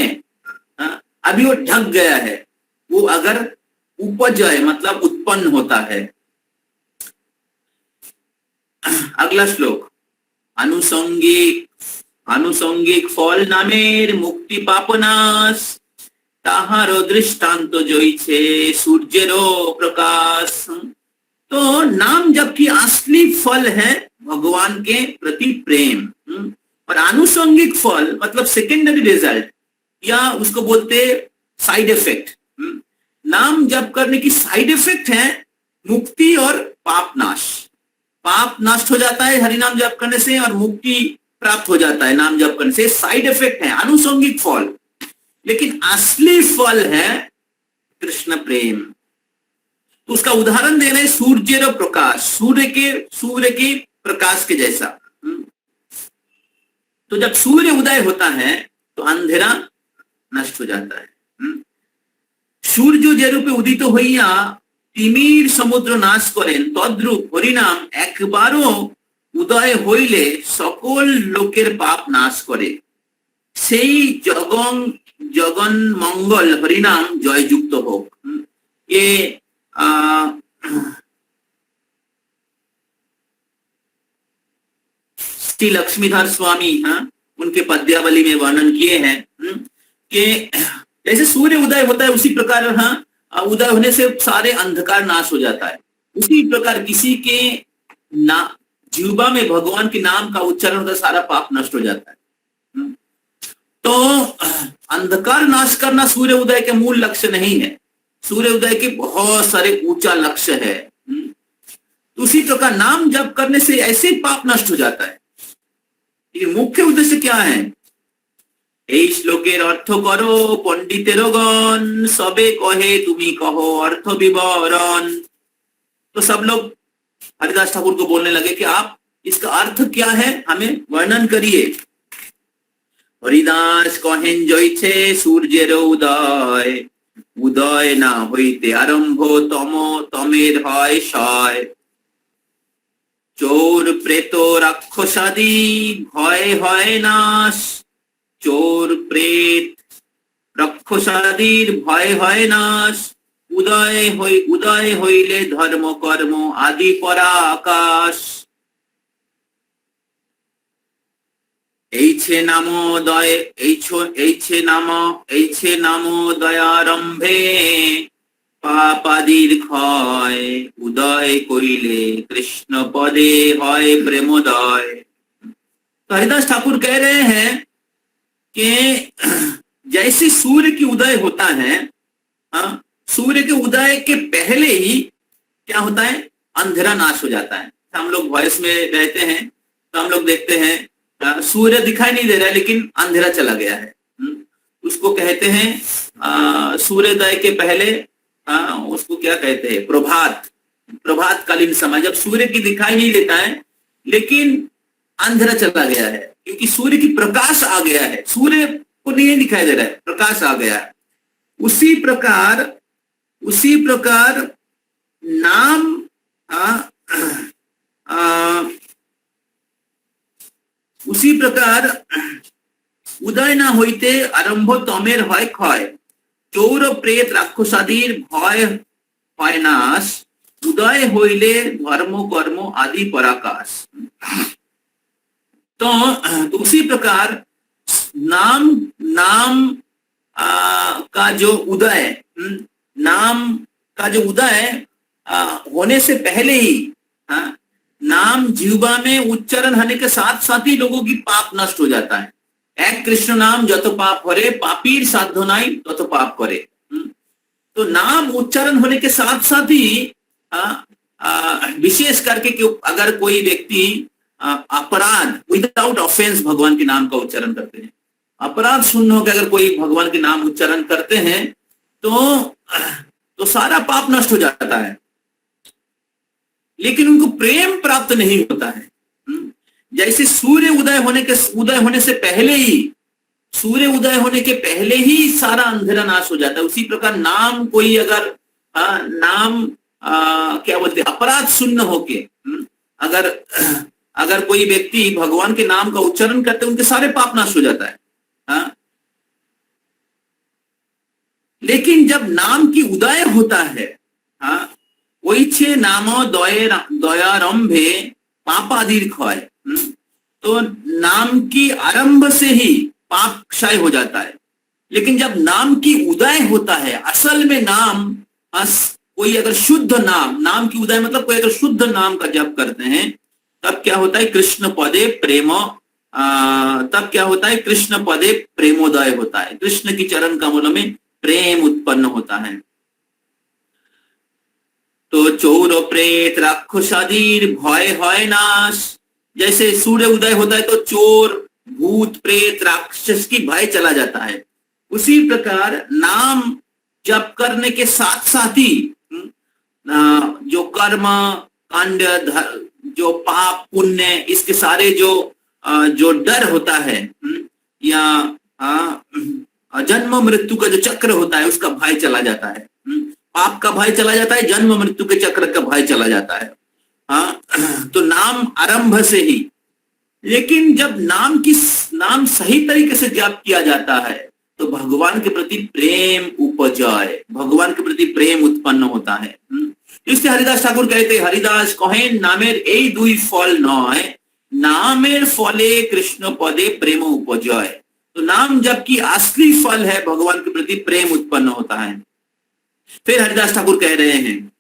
अभी वो ढक गया है, वो अगर उपज है मतलब उत्पन्न होता है। अगला श्लोक, आनुषंगिक फल नामेर मुक्ति पापनाश ताहारो दृष्टांत जइछे सूर्येरो प्रकाश। तो नाम जबकि असली फल है भगवान के प्रति प्रेम, और आनुषंगिक फल मतलब सेकेंडरी रिजल्ट या उसको बोलते साइड इफेक्ट। नाम जप करने की साइड इफेक्ट है मुक्ति और पाप नाश। पाप नष्ट हो जाता है हरिनाम जप करने से और मुक्ति प्राप्त हो जाता है नाम जप करने से, साइड इफेक्ट है, आनुषंगिक फल। लेकिन असली फल है कृष्ण प्रेम। तो उसका उदाहरण दे रहे हैं सूर्य रो प्रकाश, सूर्य के प्रकाश के जैसा। तो जब सूर्य उदय होता है तो अंधेरा नष्ट हो जाता है। सूर्य जे रूपे उदित हইয়া তিমির সমুদ্র নাশ করেন তদ্রূপ হরিনাম একবারও উদয় হইলে সকল লোকের পাপ নাশ করে, সেই জগন মঙ্গল হরিনাম জয়যুক্ত হোক। ये श्री लक्ष्मीधर स्वामी उनके पद्यावली में वर्णन किए हैं कि जैसे सूर्य उदय होता है उसी प्रकार उदय होने से सारे अंधकार नाश हो जाता है, उसी प्रकार किसी के जीवा में भगवान के नाम का उच्चारण होता है सारा पाप नष्ट हो जाता है। तो अंधकार नाश करना सूर्य उदय के मूल लक्ष्य नहीं है, सूर्य उदय के बहुत सारे ऊंचा लक्ष्य है। उसी प्रकार नाम जप करने से ऐसे पाप नष्ट हो जाता है। लेकिन मुख्य उद्देश्य क्या है, এই শ্লোকের অর্থ করো পণ্ডিতেরগণ সবে কহে তুমি কहो अर्थ विवरण। तो सब लोग हरिदास ठाकुर को बोलने लगे कि आप इसका अर्थ क्या है हमें वर्णन करिए। हरिदास कहें जइছে সূর্যের উদয়, উদয় না হইতে আরম্ভ তমের হয় সয়, চোর প্রেত রাক্ষসাদি ভয় হয় নাশ, চোর প্রেত রাক্ষসাদির ভয় হয় নাশ, উদয় হইলে ধর্ম কর্ম আদি পরা আকাশ। এইছে নাম দয়ারম্ভে পাপাদির ক্ষয়, উদয় করিলে কৃষ্ণ পদে হয় প্রেমোদয়। तो हरिदास ठाकुर कह रहे हैं कि जैसे सूर्य की उदय होता है, सूर्य के उदय के पहले ही क्या होता है, अंधेरा नाश हो जाता है। हम लोग वॉइस में रहते हैं तो हम लोग देखते हैं सूर्य दिखाई नहीं दे रहा है लेकिन अंधेरा चला गया है। उसको कहते हैं सूर्योदय के पहले उसको क्या कहते हैं, प्रभात कालीन समय, जब सूर्य की दिखाई नहीं देता है लेकिन अंधेरा चला गया है, क्योंकि सूर्य की प्रकाश आ गया है, सूर्य को नहीं दिखाई दे रहा है, प्रकाश आ गया है। उसी प्रकार नाम उसी प्रकार उदय ना হইতে আরম্ভ তমের হয় ক্ষয়, চৌর প্রেত রাক্ষসাদির ভয় হয় নাশ, उदय होइले धर्म कर्म आदि पराकाश। तो उसी प्रकार नाम नाम का जो उदय, नाम का जो उदय होने से पहले ही नाम जीवा में उच्चारण होने के साथ साथ ही लोगों की पाप नष्ट हो जाता है। एक कृष्ण नाम जत पाप करे, पापीर साध्य नाई तत पाप करे। तो नाम उच्चारण होने के साथ साथ ही विशेष करके कि अगर कोई व्यक्ति अपराध विदाउट ऑफेंस भगवान के नाम का उच्चारण करते हैं, अपराध शून्य होकर अगर कोई भगवान के नाम उच्चारण करते हैं तो सारा पाप नष्ट हो जाता है, लेकिन उनको प्रेम प्राप्त नहीं होता है। जैसे सूर्य उदय होने से पहले ही, सूर्य उदय होने के पहले ही सारा अंधेरा नाश हो जाता है, उसी प्रकार नाम कोई अगर क्या बोलते हैं, अपराध शून्य होके अगर कोई व्यक्ति भगवान के नाम का उच्चारण करते हैं, उनके सारे पाप नाश हो जाता है। लेकिन जब नाम की उदय होता है, ओइछे नाम दयारंभे पापादीर क्षय, तो नाम की आरंभ से ही पाप क्षय हो जाता है। लेकिन जब नाम की उदय होता है, असल में नाम कोई अगर शुद्ध नाम की उदय मतलब कोई अगर शुद्ध नाम का जप करते हैं, तब क्या होता है, कृष्ण पदे प्रेम, तब क्या होता है, कृष्ण पदे प्रेमोदय होता है, कृष्ण की चरण कमलों में प्रेम उत्पन्न होता है। तो चोर प्रेत राक्षस आदिर भय है नाश। जैसे सूर्य उदय होता है तो चोर भूत प्रेत राक्षस की भय चला जाता है, उसी प्रकार नाम जप करने के साथ साथ ही जो कर्म कांड, जो पाप पुण्य, इसके सारे जो डर होता है या जन्म मृत्यु का जो चक्र होता है, उसका भय चला जाता है। पाप का भय चला जाता है, जन्म मृत्यु के चक्र का भय चला जाता है। तो नाम आरंभ से ही। लेकिन जब नाम सही तरीके से जाप किया जाता है तो भगवान के प्रति प्रेम उपजाए, भगवान के प्रति प्रेम उत्पन्न होता है। इससे हरिदास ठाकुर कहते, हरिदास कहें नामेर এই দুই ফল নয়, नामेर फले कृष्ण पदे प्रेम उपजाए। तो नाम जबकि असली फल है, भगवान के प्रति प्रेम उत्पन्न होता है। फिर हरिदास ठाकुर कह रहे हैं,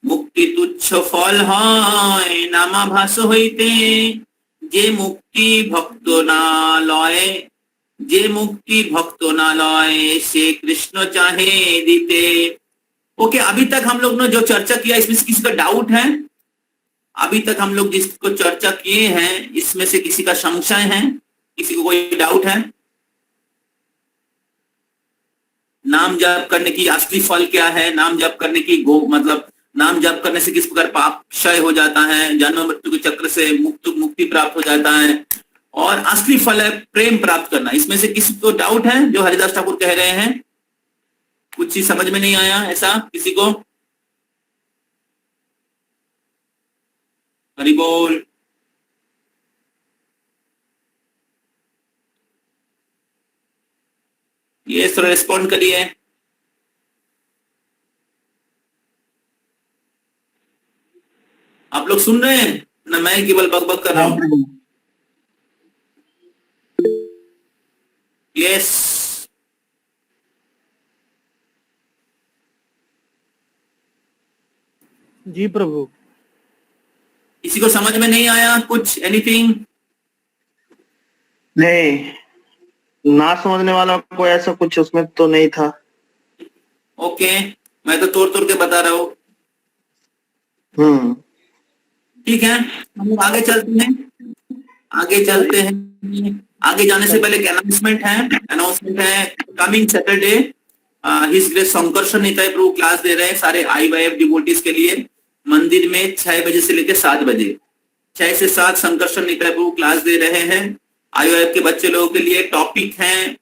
मुक्ति तुच्छ फल है नामाभास হইতে, जे मुक्ति भक्त ना लय, जे मुक्ति भक्त ना लय, से कृष्ण चाहे दीते। ओके, अभी तक हम लोग ने जो चर्चा किया, इसमें से किसी का डाउट है? अभी तक हम लोग जिसको चर्चा किए हैं, इसमें से किसी का संशय है? किसी को कोई डाउट है? नाम जप करने की असली फल क्या है? नाम जप करने की मतलब नाम जप करने से किस प्रकार पाप क्षय हो जाता है, जन्म मृत्यु के चक्र से मुक्ति प्राप्त हो जाता है, और असली फल है प्रेम प्राप्त करना। इसमें से किसी को डाउट है जो हरिदास ठाकुर कह रहे हैं? कुछ चीज समझ में नहीं आया ऐसा किसी को? हरि बोल। ये थोड़ा रिस्पॉन्ड करिए। आप लोग सुन रहे हैं ना, मैं केवल बकबक कर रहा हूं? यस। जी प्रभु। किसी को समझ में नहीं आया कुछ, एनीथिंग? नहीं, ना समझने वाला कोई ऐसा कुछ उसमें तो नहीं था। ओके, मैं तो तोड़ के बता रहा हूँ। ठीक है, हम लोग आगे चलते हैं। आगे जाने से पहले अनाउंसमेंट है। Coming Saturday his grace Sankarshan Nitai Prabhu class दे रहे हैं सारे IYF डिवोटीज के लिए, मंदिर में 6 बजे से लेकर 7 बजे, 6 से 7 शंकरशन निताई प्रभु क्लास दे रहे हैं IYF के बच्चे लोगों के लिए। टॉपिक है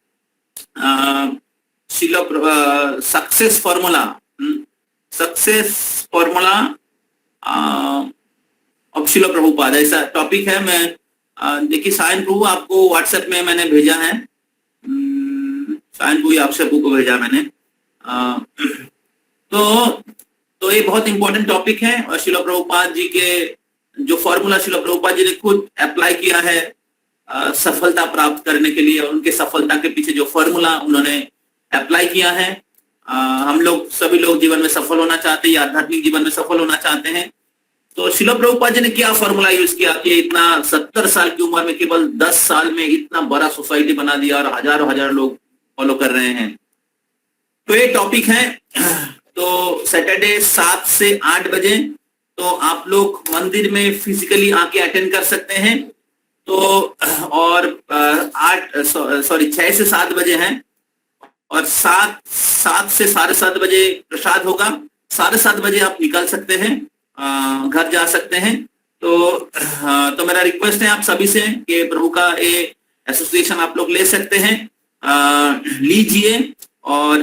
सक्सेस फॉर्मूला ऑफ शिला प्रभुपाद, ऐसा टॉपिक है। मैं देखिए सायन प्रभु आपको व्हाट्सएप में मैंने भेजा है, सायन प्रभु आपसे को भेजा मैंने। तो तो ये बहुत इंपॉर्टेंट टॉपिक है और श्रील प्रभुपाद जी के जो फॉर्मूला श्रील प्रभुपाद जी ने खुद अप्लाई किया है सफलता प्राप्त करने के लिए, उनके सफलता के पीछे जो फॉर्मूला उन्होंने अप्लाई किया है, हम लोग सभी लोग जीवन में सफल होना चाहते हैं या आध्यात्मिक जीवन में सफल होना चाहते हैं, तो श्रील प्रभुपाद जी ने क्या फॉर्मूला यूज किया कि इतना 70 साल की उम्र में केवल 10 साल में इतना बड़ा सोसाइटी बना दिया और हजारों हजार लोग फॉलो कर रहे हैं। तो ये टॉपिक है। तो सैटरडे 7 से 8 बजे तो आप लोग मंदिर में फिजिकली आके अटेंड कर सकते हैं। तो और 6 से 7 बजे हैं और 7 से 7:30 बजे प्रसाद होगा। 7:30 बजे आप निकल सकते हैं, घर जा सकते हैं। तो मेरा रिक्वेस्ट है आप सभी से कि प्रभु का ये एसोसिएशन आप लोग ले सकते हैं, लीजिए। और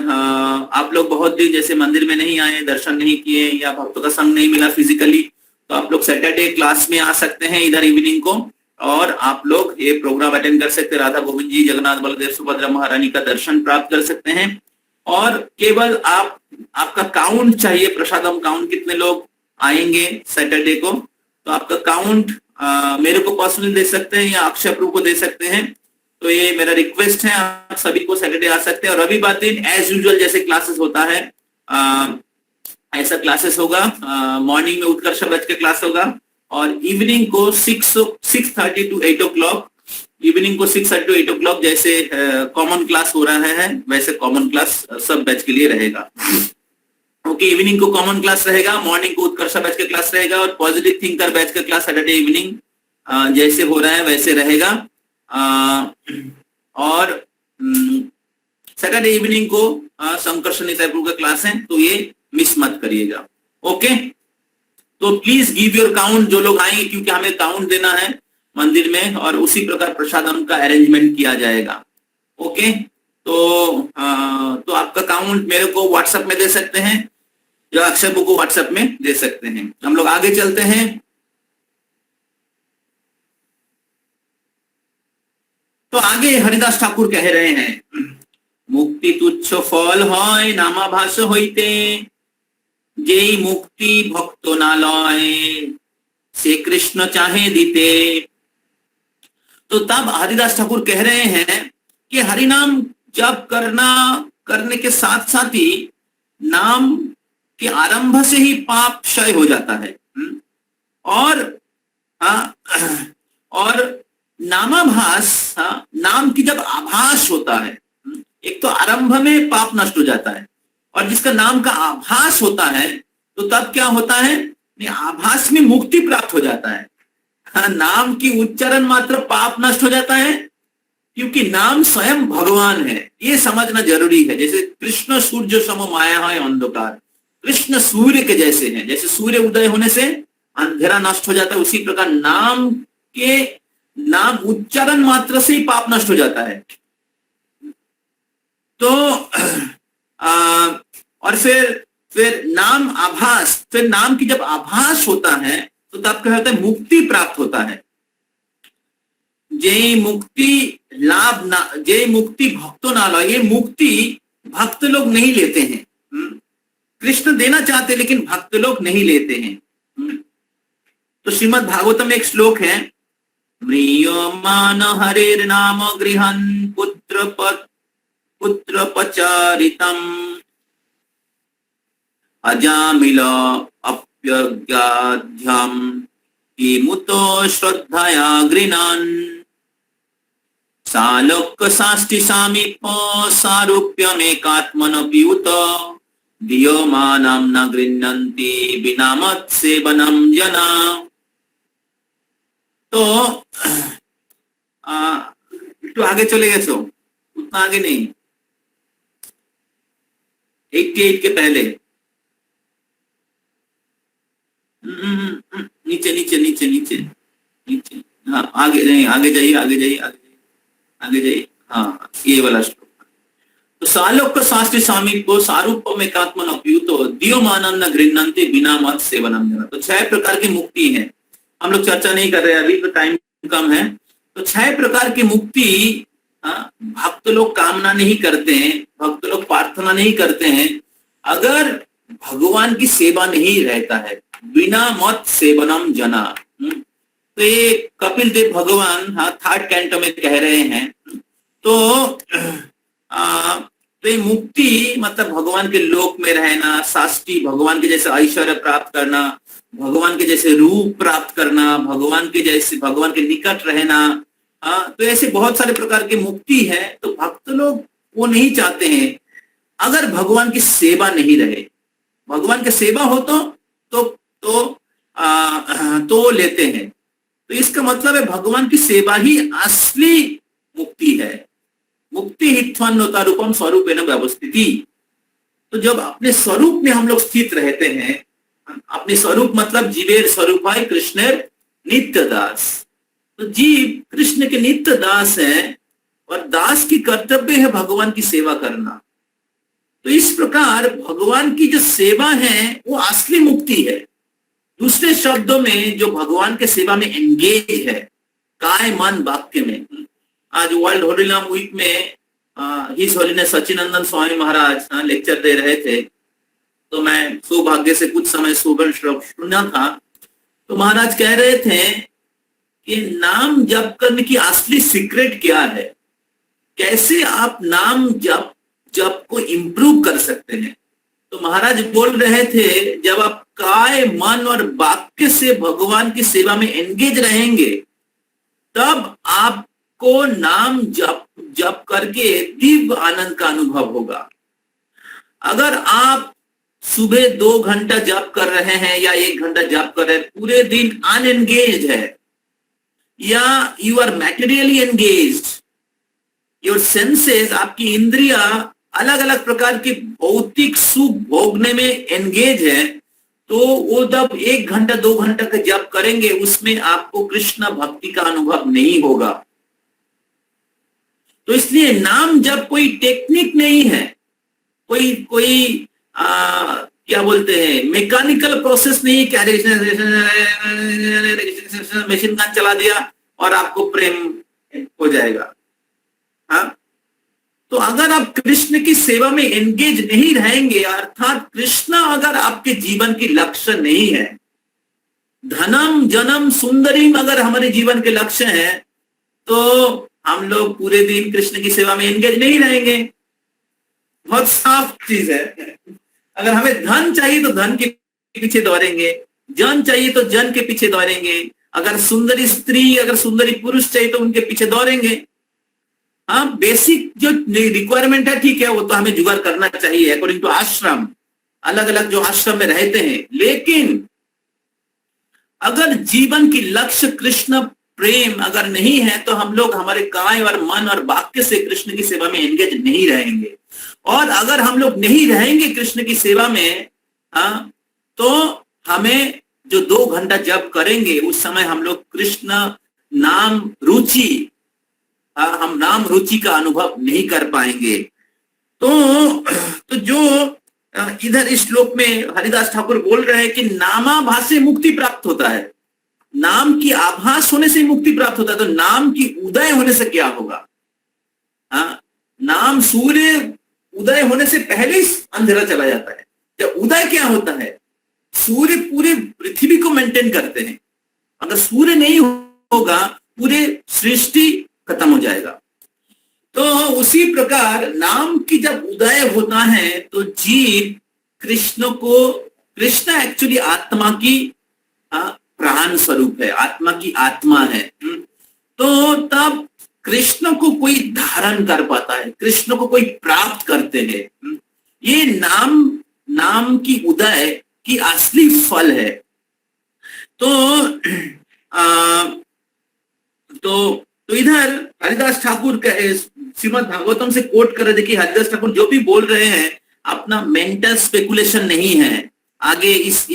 आप लोग बहुत दिन जैसे मंदिर में नहीं आए, दर्शन नहीं किए या भक्तों का संग नहीं मिला फिजिकली, तो आप लोग सैटरडे क्लास में आ सकते हैं इधर इवनिंग को, और आप लोग ये प्रोग्राम अटेंड कर सकते हैं। राधा गोविंद जी, जगन्नाथ बलदेव सुभद्रा महारानी का दर्शन प्राप्त कर सकते हैं। और केवल आपका काउंट चाहिए, प्रसादम काउंट, कितने लोग आएंगे सैटरडे को, तो आपका काउंट मेरे को पर्सनली दे सकते हैं या अक्षय प्रभु को दे सकते हैं। तो ये मेरा रिक्वेस्ट है, आप सभी को सैटरडे आ सकते हैं। और रविवार दिन एज यूजुअल जैसे क्लासेस होता है ऐसा क्लासेस होगा। मॉर्निंग में उत्कर्ष ब्रज का क्लास होगा और इवनिंग को 6:30 to 8 o'clock, इवनिंग को 6:30 to 8 o'clock जैसे कॉमन क्लास हो रहा है वैसे कॉमन क्लास सब बैच के लिए रहेगा। ओके, इवनिंग को कॉमन क्लास रहेगा, मॉर्निंग को उत्कर्ष बैच का क्लास रहेगा और पॉजिटिव थिंकर बैच का क्लास सैटरडे इवनिंग जैसे हो रहा है वैसे रहेगा। और सैटरडे इवनिंग को संकर्षण निताय प्रभु का क्लास है, तो ये मिस मत करिएगा। ओके, तो प्लीज गिव योर काउंट जो लोग आएंगे, क्योंकि हमें काउंट देना है मंदिर में और उसी प्रकार प्रसादम का अरेंजमेंट किया जाएगा। ओके, तो आपका काउंट मेरे को व्हाट्सएप में दे सकते हैं या अक्षय को व्हाट्सएप में दे सकते हैं। हम लोग आगे चलते हैं। तो आगे हरिदास ठाकुर कह रहे हैं, मुक्ति तुच्छ फल হয় नामाभास হইতে, যেই मुक्ति भक्त ना लय से कृष्ण चाहे दीते। तो तब हरिदास ठाकुर कह रहे हैं कि हरिनाम जप करने के साथ साथ ही नाम के आरंभ से ही पाप क्षय हो जाता है। और नामाभास, नाम की जब आभास होता है, एक तो आरंभ में पाप नष्ट हो जाता है और जिसका नाम का आभास होता है तो तब क्या होता है, आभास में मुक्ति प्राप्त हो जाता है। नाम की उच्चारण मात्र पाप नष्ट हो जाता है, क्योंकि नाम स्वयं भगवान है, ये समझना जरूरी है। जैसे कृष्ण सूर्य सम माया है अंधकार, कृष्ण सूर्य के जैसे हैं, जैसे सूर्य उदय होने से अंधेरा नष्ट हो जाता है, उसी प्रकार नाम उच्चारण मात्र से ही पाप नष्ट हो जाता है। तो और फिर नाम आभास, फिर नाम की जब आभास होता है तो तब क्या होता है, मुक्ति प्राप्त होता है। जे मुक्ति लाभ ना, जे मुक्ति भक्तों ना लो, ये मुक्ति भक्त लोग नहीं लेते हैं। कृष्ण देना चाहते लेकिन भक्त लोग नहीं लेते हैं। तो श्रीमद् भागवतम में एक श्लोक है, म्रियमान हरेर नाम गृहन पुत्र पचारितम अजामिल अप्यज्ञाध्यम किमुतो श्रद्धया गृह्णन् सालोक साष्टि सामीप सारूप्यमेकात्मनपि उत दीयमानं न गृह्णन्ति विना मत्सेवनं जना। तो आगे चले गए, सो उतना आगे नहीं, 88 के पहले नीचे नीचे नीचे नीचे नीचे, हाँ आगे नहीं, आगे जाइए आगे जाइए आगे जाइए, हाँ ये वाला श्लोक। तो सालोक शास्त्री स्वामी को सारूप में एकात्मन अप्युतो दीयमानं न गृह्णन्ति विना मत सेवनम जना। तो 6 प्रकार की मुक्ति है, हम लोग चर्चा नहीं कर रहे अभी, तो टाइम कम है। तो 6 प्रकार की मुक्ति भक्त लोग कामना नहीं करते हैं, भक्त लोग प्रार्थना नहीं करते हैं। अगर भगवान की सेवा में ही रहता है। बिना मत सेवनम जना। तो ये कपिल देव भगवान, हाँ, 3rd कैंटो में कह रहे हैं। तो तो ये मुक्ति मतलब भगवान के लोक में रहना, साष्टी भगवान के जैसे ऐश्वर्य प्राप्त करना, भगवान के जैसे रूप प्राप्त करना, भगवान के जैसे भगवान के निकट रहना। तो ऐसे बहुत सारे प्रकार की मुक्ति है। तो भक्त लोग वो नहीं चाहते हैं अगर भगवान की सेवा नहीं रहे। भगवान की सेवा हो तो लेते हैं। तो इसका मतलब है भगवान की सेवा ही असली मुक्ति है। मुक्ति हित्वान्नोता रूपम स्वरूपेण व्यवस्थिति। तो जब अपने स्वरूप में हम लोग स्थित रहते हैं, अपने स्वरूप मतलब जीवेर स्वरूप है कृष्णेर नित्य दास। तो जीव कृष्ण के नित्य दास है और दास की कर्तव्य है भगवान की सेवा करना। तो इस प्रकार भगवान की जो सेवा है वो असली मुक्ति है। दूसरे शब्दों में जो भगवान के सेवा में एंगेज है, काय मन वाक्य में। आज वर्ल्ड होली नाम वीक में हिज होलीनेस सच्चिदानंद स्वामी महाराज लेक्चर दे रहे थे। तो मैं सौभाग्य से कुछ समय सुना था। तो महाराज कह रहे थे कि नाम जप करने की असली सीक्रेट क्या है, कैसे आप नाम जप को इम्प्रूव कर सकते हैं। तो महाराज बोल रहे थे जब आप काय मन और वाक्य से भगवान की सेवा में एंगेज रहेंगे तब आपको नाम जप करके दिव्य आनंद का अनुभव होगा। अगर आप सुबह 2 घंटा जप कर रहे हैं या 1 घंटा जप कर रहे हैं, पूरे दिन अनएंगेज है या you are materially engaged, your senses, आपकी इंद्रिया अलग अलग प्रकार की भौतिक सुख भोगने में एंगेज है, तो वो जब 1 घंटा 2 घंटा का जप करेंगे उसमें आपको कृष्ण भक्ति का अनुभव नहीं होगा। तो इसलिए नाम जप कोई टेक्निक नहीं है, कोई क्या बोलते हैं मैकेनिकल प्रोसेस नहीं है। मशीन गन चला दिया और आपको प्रेम हो जाएगा। हाँ, तो अगर आप कृष्ण की सेवा में एंगेज नहीं रहेंगे, अर्थात कृष्ण अगर आपके जीवन की लक्ष्य नहीं है, धनम जनम सुंदरीम अगर हमारे जीवन के लक्ष्य है, तो हम लोग पूरे दिन कृष्ण की सेवा में एंगेज नहीं रहेंगे। बहुत साफ चीज है। अगर हमें धन चाहिए तो धन के पीछे दौड़ेंगे, जन चाहिए तो जन के पीछे दौड़ेंगे, अगर सुंदरी स्त्री, अगर सुंदरी पुरुष चाहिए तो उनके पीछे दौड़ेंगे। हाँ, बेसिक जो रिक्वायरमेंट है ठीक है, वो तो हमें जुगाड़ करना चाहिए अकॉर्डिंग टू आश्रम, अलग अलग जो आश्रम में रहते हैं। लेकिन अगर जीवन की लक्ष्य कृष्ण प्रेम अगर नहीं है तो हम लोग हमारे काय और मन और वाक्य से कृष्ण की सेवा में एंगेज नहीं रहेंगे। और अगर हम लोग नहीं रहेंगे कृष्ण की सेवा में, तो हमें जो 2 घंटा जप करेंगे उस समय हम लोग कृष्ण नाम रुचि, हम नाम रुचि का अनुभव नहीं कर पाएंगे। तो जो इधर इस श्लोक में हरिदास ठाकुर बोल रहे हैं कि नामाभास से मुक्ति प्राप्त होता है, नाम की आभास होने से मुक्ति प्राप्त होता है। तो नाम की उदय होने से क्या होगा? नाम सूर्य उदय होने से पहले ही अंधेरा चला जाता है। जब उदय क्या होता है, सूर्य पूरे पृथ्वी को मेंटेन करते हैं। अगर सूर्य नहीं होगा पूरे सृष्टि खत्म हो जाएगा। तो उसी प्रकार नाम की जब उदय होता है तो जीव कृष्ण एक्चुअली आत्मा की प्राण स्वरूप है, आत्मा की आत्मा है। तो तब कृष्ण को कोई धारण कर पाता है, कृष्ण को कोई प्राप्त करते हैं। ये नाम की उदय की असली फल है। तो इधर हरिदास ठाकुर श्रीमद् भागवतम से कोट कर रहे थे कि हरिदास ठाकुर जो भी बोल रहे हैं अपना मेंटल स्पेकुलेशन नहीं है। आगे इस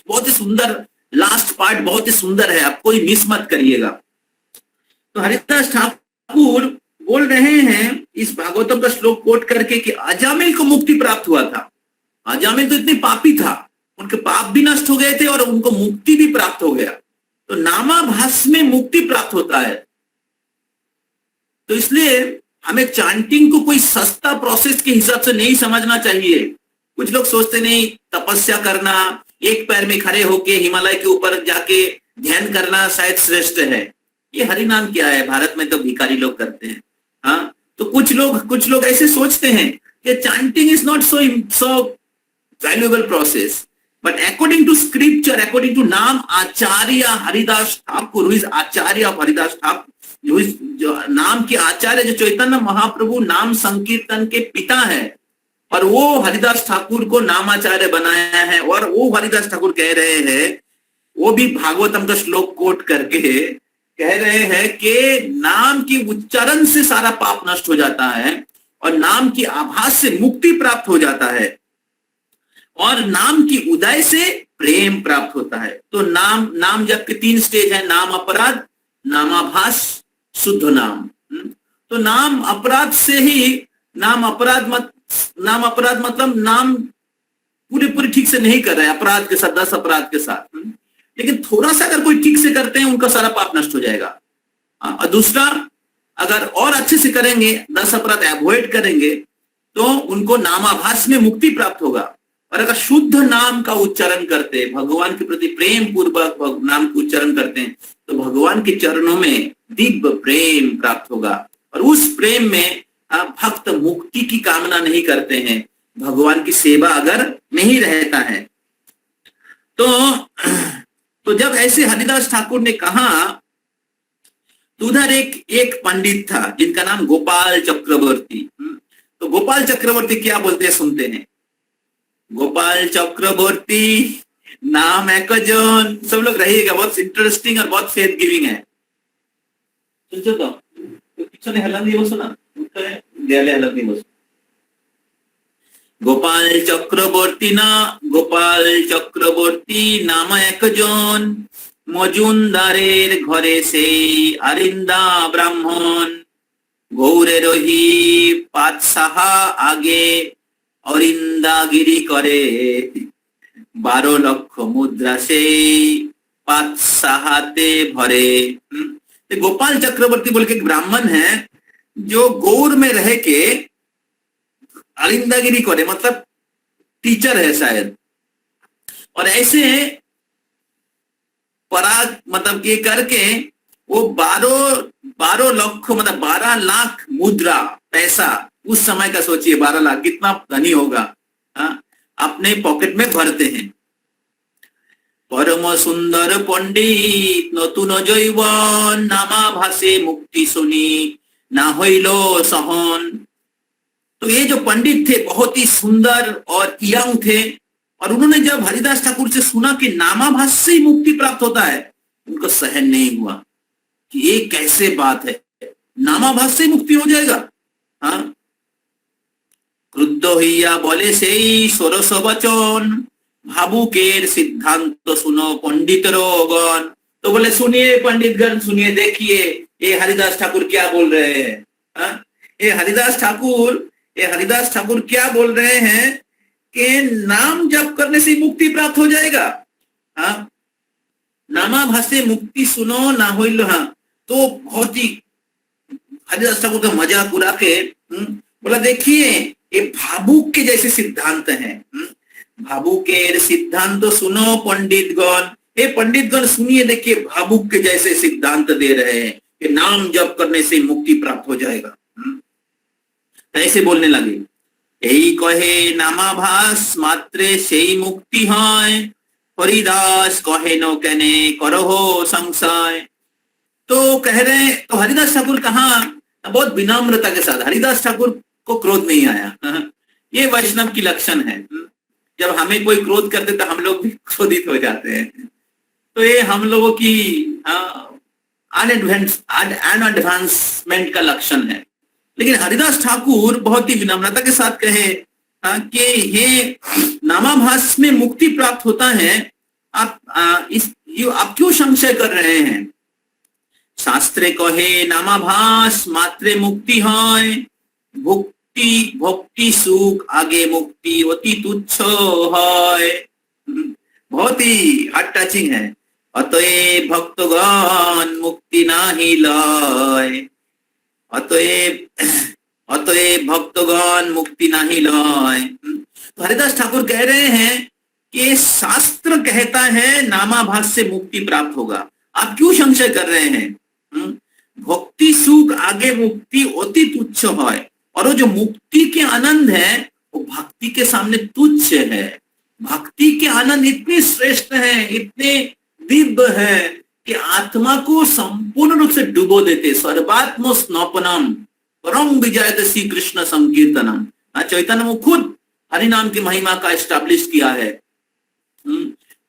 बहुत ही सुंदर लास्ट पार्ट बहुत ही सुंदर है, आप कोई मिस मत करिएगा। तो हरिदास ठाकुर बोल रहे हैं इस भागवतम का श्लोक कोट करके कि अजामिल को मुक्ति प्राप्त हुआ था। अजामिल तो इतने पापी था, उनके पाप भी नष्ट हो गए थे और उनको मुक्ति भी प्राप्त हो गया। तो नामाभास में मुक्ति प्राप्त होता है। तो इसलिए हमें चांटिंग को कोई सस्ता प्रोसेस के हिसाब से नहीं समझना चाहिए। कुछ लोग सोचते नहीं तपस्या करना, एक पैर में खड़े होके हिमालय के ऊपर जाके ध्यान करना शायद श्रेष्ठ है। ये हरि नाम क्या है, भारत में तो भिखारी लोग करते हैं। हाँ, तो कुछ लोग ऐसे सोचते हैं कि chanting is not so valuable process, but according to scripture, according to Nam Acharya Haridas Thakur, who is Acharya of Haridas Thakur, who is जो नाम के आचार्य, जो चैतन्य महाप्रभु नाम संकीर्तन के पिता है, और वो हरिदास ठाकुर को नामाचार्य बनाया है। और वो हरिदास ठाकुर कह रहे हैं, वो भी भागवतम का श्लोक कोट करके कह रहे हैं कि नाम की उच्चारण से सारा पाप नष्ट हो जाता है और नाम की आभास से मुक्ति प्राप्त हो जाता है और नाम की उदय से प्रेम प्राप्त होता है। तो नाम जप के 3 स्टेज है, नाम अपराध, नामाभास, शुद्ध नाम। तो नाम अपराध से ही, नाम अपराध मतलब नाम पूरे ठीक से नहीं कर रहे हैं, अपराध के साथ, 10 अपराध के साथ, लेकिन थोड़ा सा अगर कोई ठीक से करते हैं उनका सारा पाप नष्ट हो जाएगा। और दूसरा, अगर और अच्छे से करेंगे, 10 अपराध अवॉइड करेंगे, तो उनको नामाभास में मुक्ति प्राप्त होगा। और अगर शुद्ध नाम का उच्चारण करते, भगवान के प्रति प्रेम पूर्वक नाम का उच्चारण करते हैं, तो भगवान के चरणों में दिव्य प्रेम प्राप्त होगा। और उस प्रेम में भक्त मुक्ति की कामना नहीं करते हैं, भगवान की सेवा अगर नहीं रहता है। तो जब ऐसे हरिदास ठाकुर ने कहा, तो उधर एक पंडित था जिनका नाम गोपाल चक्रवर्ती। तो गोपाल चक्रवर्ती क्या बोलते हैं सुनते हैं। गोपाल चक्रवर्ती नाम एक जन, सब लोग रहिएगा, बहुत इंटरेस्टिंग और बहुत फेथ गिविंग है। सुनছো तो পিছনে হেলান দিয়ে বসো না, দেয়ালে হেলান দিয়ে বসো। গোপাল চক্রবর্তী নাম একজন, মজুমদারের ঘরে সেই আরিন্দা ব্রাহ্মণ, গৌরে রহি পাতসাহা আগে অরিন্দাগিরি করে, 12 লক্ষ মুদ্রা সেই पातसाहाते भरे। गोपाल चक्रवर्ती बोल के एक ब्राह्मण है जो गौर में रह के अरिंदागिरी करे, मतलब टीचर है शायद, और ऐसे पराग मतलब के करके वो 12 लाख मतलब 12 लाख मुद्रा पैसा, उस समय का सोचिए 12 लाख कितना धनी होगा, अपने पॉकेट में भरते हैं। परम सुंदर पंडित नतुन जैवन, नामा भाषे मुक्ति सुनी ना होइलो सहन। तो ये जो पंडित थे बहुत ही सुंदर और यंग थे, और उन्होंने जब हरिदास ठाकुर से सुना कि नामाभास से ही मुक्ति प्राप्त होता है, उनको सहन नहीं हुआ कि ये कैसे बात है, नामाभास से मुक्ति हो जाएगा। हाँ, क्रुद्ध हইয়া बोले से षोड़श वचन, भावुकेर सिद्धांत सुनो पंडितरोगण। तो बोले सुनिए पंडितगण, सुनिए, देखिए ये हरिदास ठाकुर क्या बोल रहे हैं। ये हरिदास ठाकुर क्या बोल रहे हैं कि नाम जप करने से मुक्ति प्राप्त हो जाएगा। नामाभासे मुक्ति सुनो ना होइल। तो बहुत ही हरिदास ठाकुर का मजाक उड़ा के बोला, देखिए ये भावुक के जैसे सिद्धांत हैं, भावुकेर सिद्धांत सुनो पंडितगण। हे पंडितगण सुनिए, देखिए भावुक के जैसे सिद्धांत दे रहे हैं कि नाम जप करने से मुक्ति प्राप्त हो जाएगा। ऐसे बोलने लगे, यही कहे नामाभास मात्रे से ही मुक्ति है, हरिदास कहे नो कहने करहो संशय। तो कह रहे हैं, तो हरिदास ठाकुर कहा बहुत विनम्रता के साथ, हरिदास ठाकुर को क्रोध नहीं आया। ये वैष्णव की लक्षण है, जब हमें कोई क्रोध करते तो हम लोग भी क्रोधित हो जाते हैं। तो ये हम लोगों की एडवांसमेंट का लक्षण है। लेकिन हरिदास ठाकुर बहुत ही विनम्रता के साथ कहे कि ये नामाभास में मुक्ति प्राप्त होता है, आप क्यों संशय कर रहे हैं। शास्त्रे कहे नामाभास मात्रे मुक्ति है, भक्ति सुख आगे मुक्ति अति तुच्छ है। बहुत ही हार्ट टचिंग है। अतएव भक्तगण मुक्ति नाही लय, अतएव भक्तगण मुक्ति नाही लय। हरिदास ठाकुर कह रहे हैं कि शास्त्र कहता है नामाभास से मुक्ति प्राप्त होगा। आप क्यों संशय कर रहे हैं? भक्ति सुख आगे मुक्ति अति तुच्छ है, और वो जो मुक्ति के आनंद है वो भक्ति के सामने तुच्छ है। भक्ति के आनंद इतने श्रेष्ठ हैं, इतने दिव्य है कि आत्मा को संपूर्ण रूप से डुबो देते। सर्वात्म स्नपनम परम विजयते श्री कृष्ण संकीर्तनम। चैतन्य ने खुद हरि नाम की महिमा का एस्टैब्लिश किया है।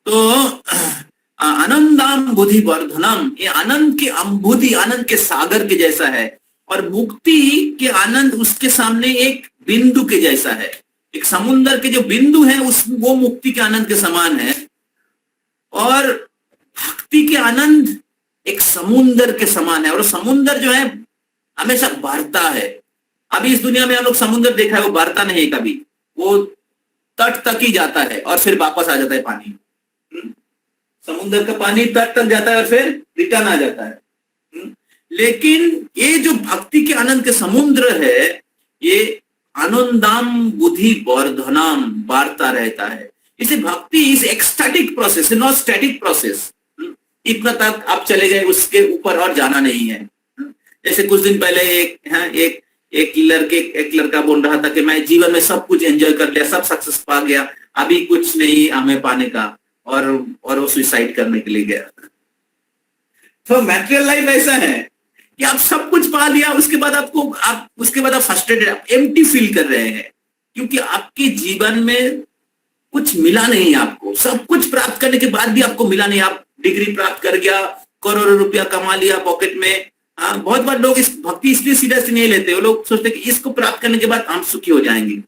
तो आनंदाम बुद्धि वर्धनम, ये आनंद के अम्बुधि, आनंद के सागर के जैसा है, और मुक्ति के आनंद उसके सामने एक बिंदु के जैसा है। एक समुद्र के जो बिंदु है उस वो मुक्ति के आनंद के समान है, और भक्ति के आनंद एक समुद्र के समान है। और समुद्र जो है हमेशा बढ़ता है। अभी इस दुनिया में हम लोग समुद्र देखा है, वो बढ़ता नहीं है कभी, वो तट तक ही जाता है और फिर वापस आ जाता है पानी। समुद्र का पानी तट तक जाता है और फिर रिटर्न आ जाता है। लेकिन ये जो भक्ति के आनंद के समुद्र है, ये आनंदाम बुद्धि वर्धनाम, बढ़ता रहता है। इसे भक्ति is ecstatic process, not static process. इतना तक आप चले गए, उसके ऊपर और जाना नहीं है। जैसे कुछ दिन पहले एक लड़का बोल रहा था कि मैं जीवन में सब कुछ एंजॉय कर लिया, सब सक्सेस पा गया, अभी कुछ नहीं हमें पाने का, और वो सुसाइड करने के लिए गया। तो मैटेरियल लाइफ ऐसा है कि आप सब कुछ पा लिया, उसके बाद आप फ्रस्ट्रेटेड, आप एम्प्टी फील कर रहे हैं, क्योंकि आपके जीवन में कुछ मिला नहीं। आपको सब कुछ प्राप्त करने के बाद भी आपको मिला नहीं। आप डिग्री प्राप्त कर गया, करोड़ों रुपया कमा लिया पॉकेट में। बहुत बार लोग इस भक्ति इसलिए सीरियसली नहीं लेते। वो लोग सोचते कि इसको प्राप्त करने के बाद हम सुखी हो जाएंगे।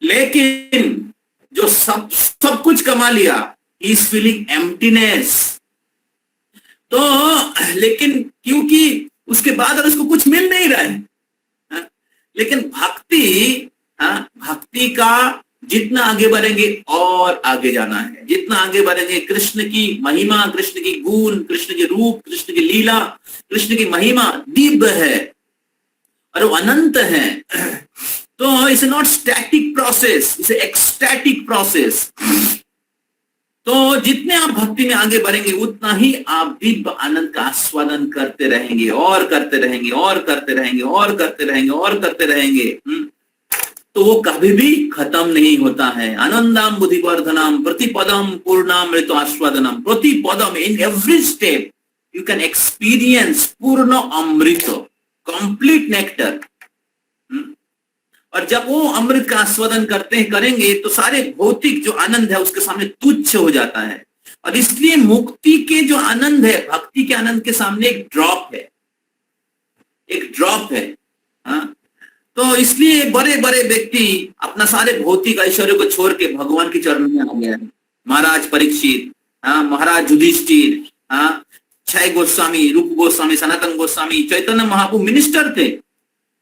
लेकिन जो सब कुछ कमा लिया, ही इज फीलिंग एम्प्टीनेस। तो लेकिन क्योंकि उसके बाद और उसको कुछ मिल नहीं रहा है। लेकिन भक्ति का जितना आगे बढ़ेंगे और आगे जाना है, जितना आगे बढ़ेंगे कृष्ण की महिमा, कृष्ण की गुण, कृष्ण के रूप, कृष्ण की लीला, कृष्ण की महिमा दिव्य है और वो अनंत है। तो it's not static process, it's ecstatic process. तो जितने आप भक्ति में आगे बढ़ेंगे उतना ही आप दिव्य आनंद का आस्वादन करते रहेंगे, और करते रहेंगे, और करते रहेंगे, और करते रहेंगे, और करते रहेंगे। तो वो कभी भी खत्म नहीं होता है। आनंदाम बुद्धिवर्धनम प्रतिपदम पूर्णामृत आस्वादनम। प्रतिपदम, in every step you can experience पूर्ण अमृत, कंप्लीट नेक्टर। और जब वो अमृत का आस्वादन करेंगे तो सारे भौतिक जो आनंद है उसके सामने तुच्छ हो जाता है। और इसलिए मुक्ति के जो आनंद है भक्ति के आनंद के सामने एक ड्रॉप है, एक ड्रॉप है। तो इसलिए बड़े बड़े व्यक्ति अपना सारे भौतिक ऐश्वर्य को छोड़ के भगवान के चरणों में आ गया है। महाराज परीक्षित, महाराज युधिष्ठिर, 6 गोस्वामी, रूप गोस्वामी, सनातन गोस्वामी, चैतन्य महाप्रभु मिनिस्टर थे,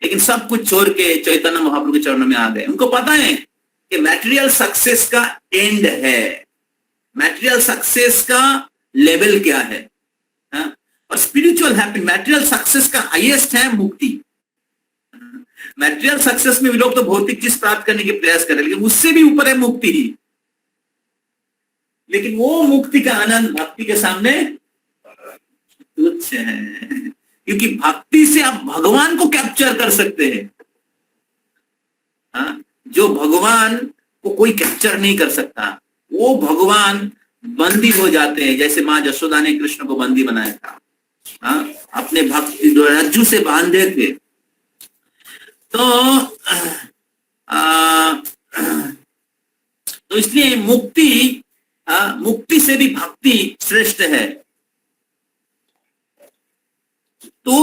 लेकिन सब कुछ छोड़ के चैतन्य महाप्रभु के चरणों में आ गए। उनको पता है कि मैटेरियल सक्सेस का एंड है, मैटेरियल सक्सेस का लेवल क्या है, और स्पिरिचुअल हैप्पी, मैटेरियल सक्सेस का हाईएस्ट है मुक्ति। मैटेरियल सक्सेस में भी लोग तो भौतिक चीज प्राप्त करने के प्रयास कर रहे हैं, लेकिन उससे भी ऊपर है मुक्ति ही। लेकिन वो मुक्ति का आनंद भक्ति के सामने तुच्छ है, क्योंकि भक्ति से आप भगवान को कैप्चर कर सकते हैं। जो भगवान को कोई कैप्चर नहीं कर सकता, वो भगवान बंदी हो जाते हैं। जैसे माँ यशोदा ने कृष्ण को बंदी बनाया था, अपने भक्ति रज्जू से बांधे थे। तो इसलिए मुक्ति से भी भक्ति श्रेष्ठ है। तो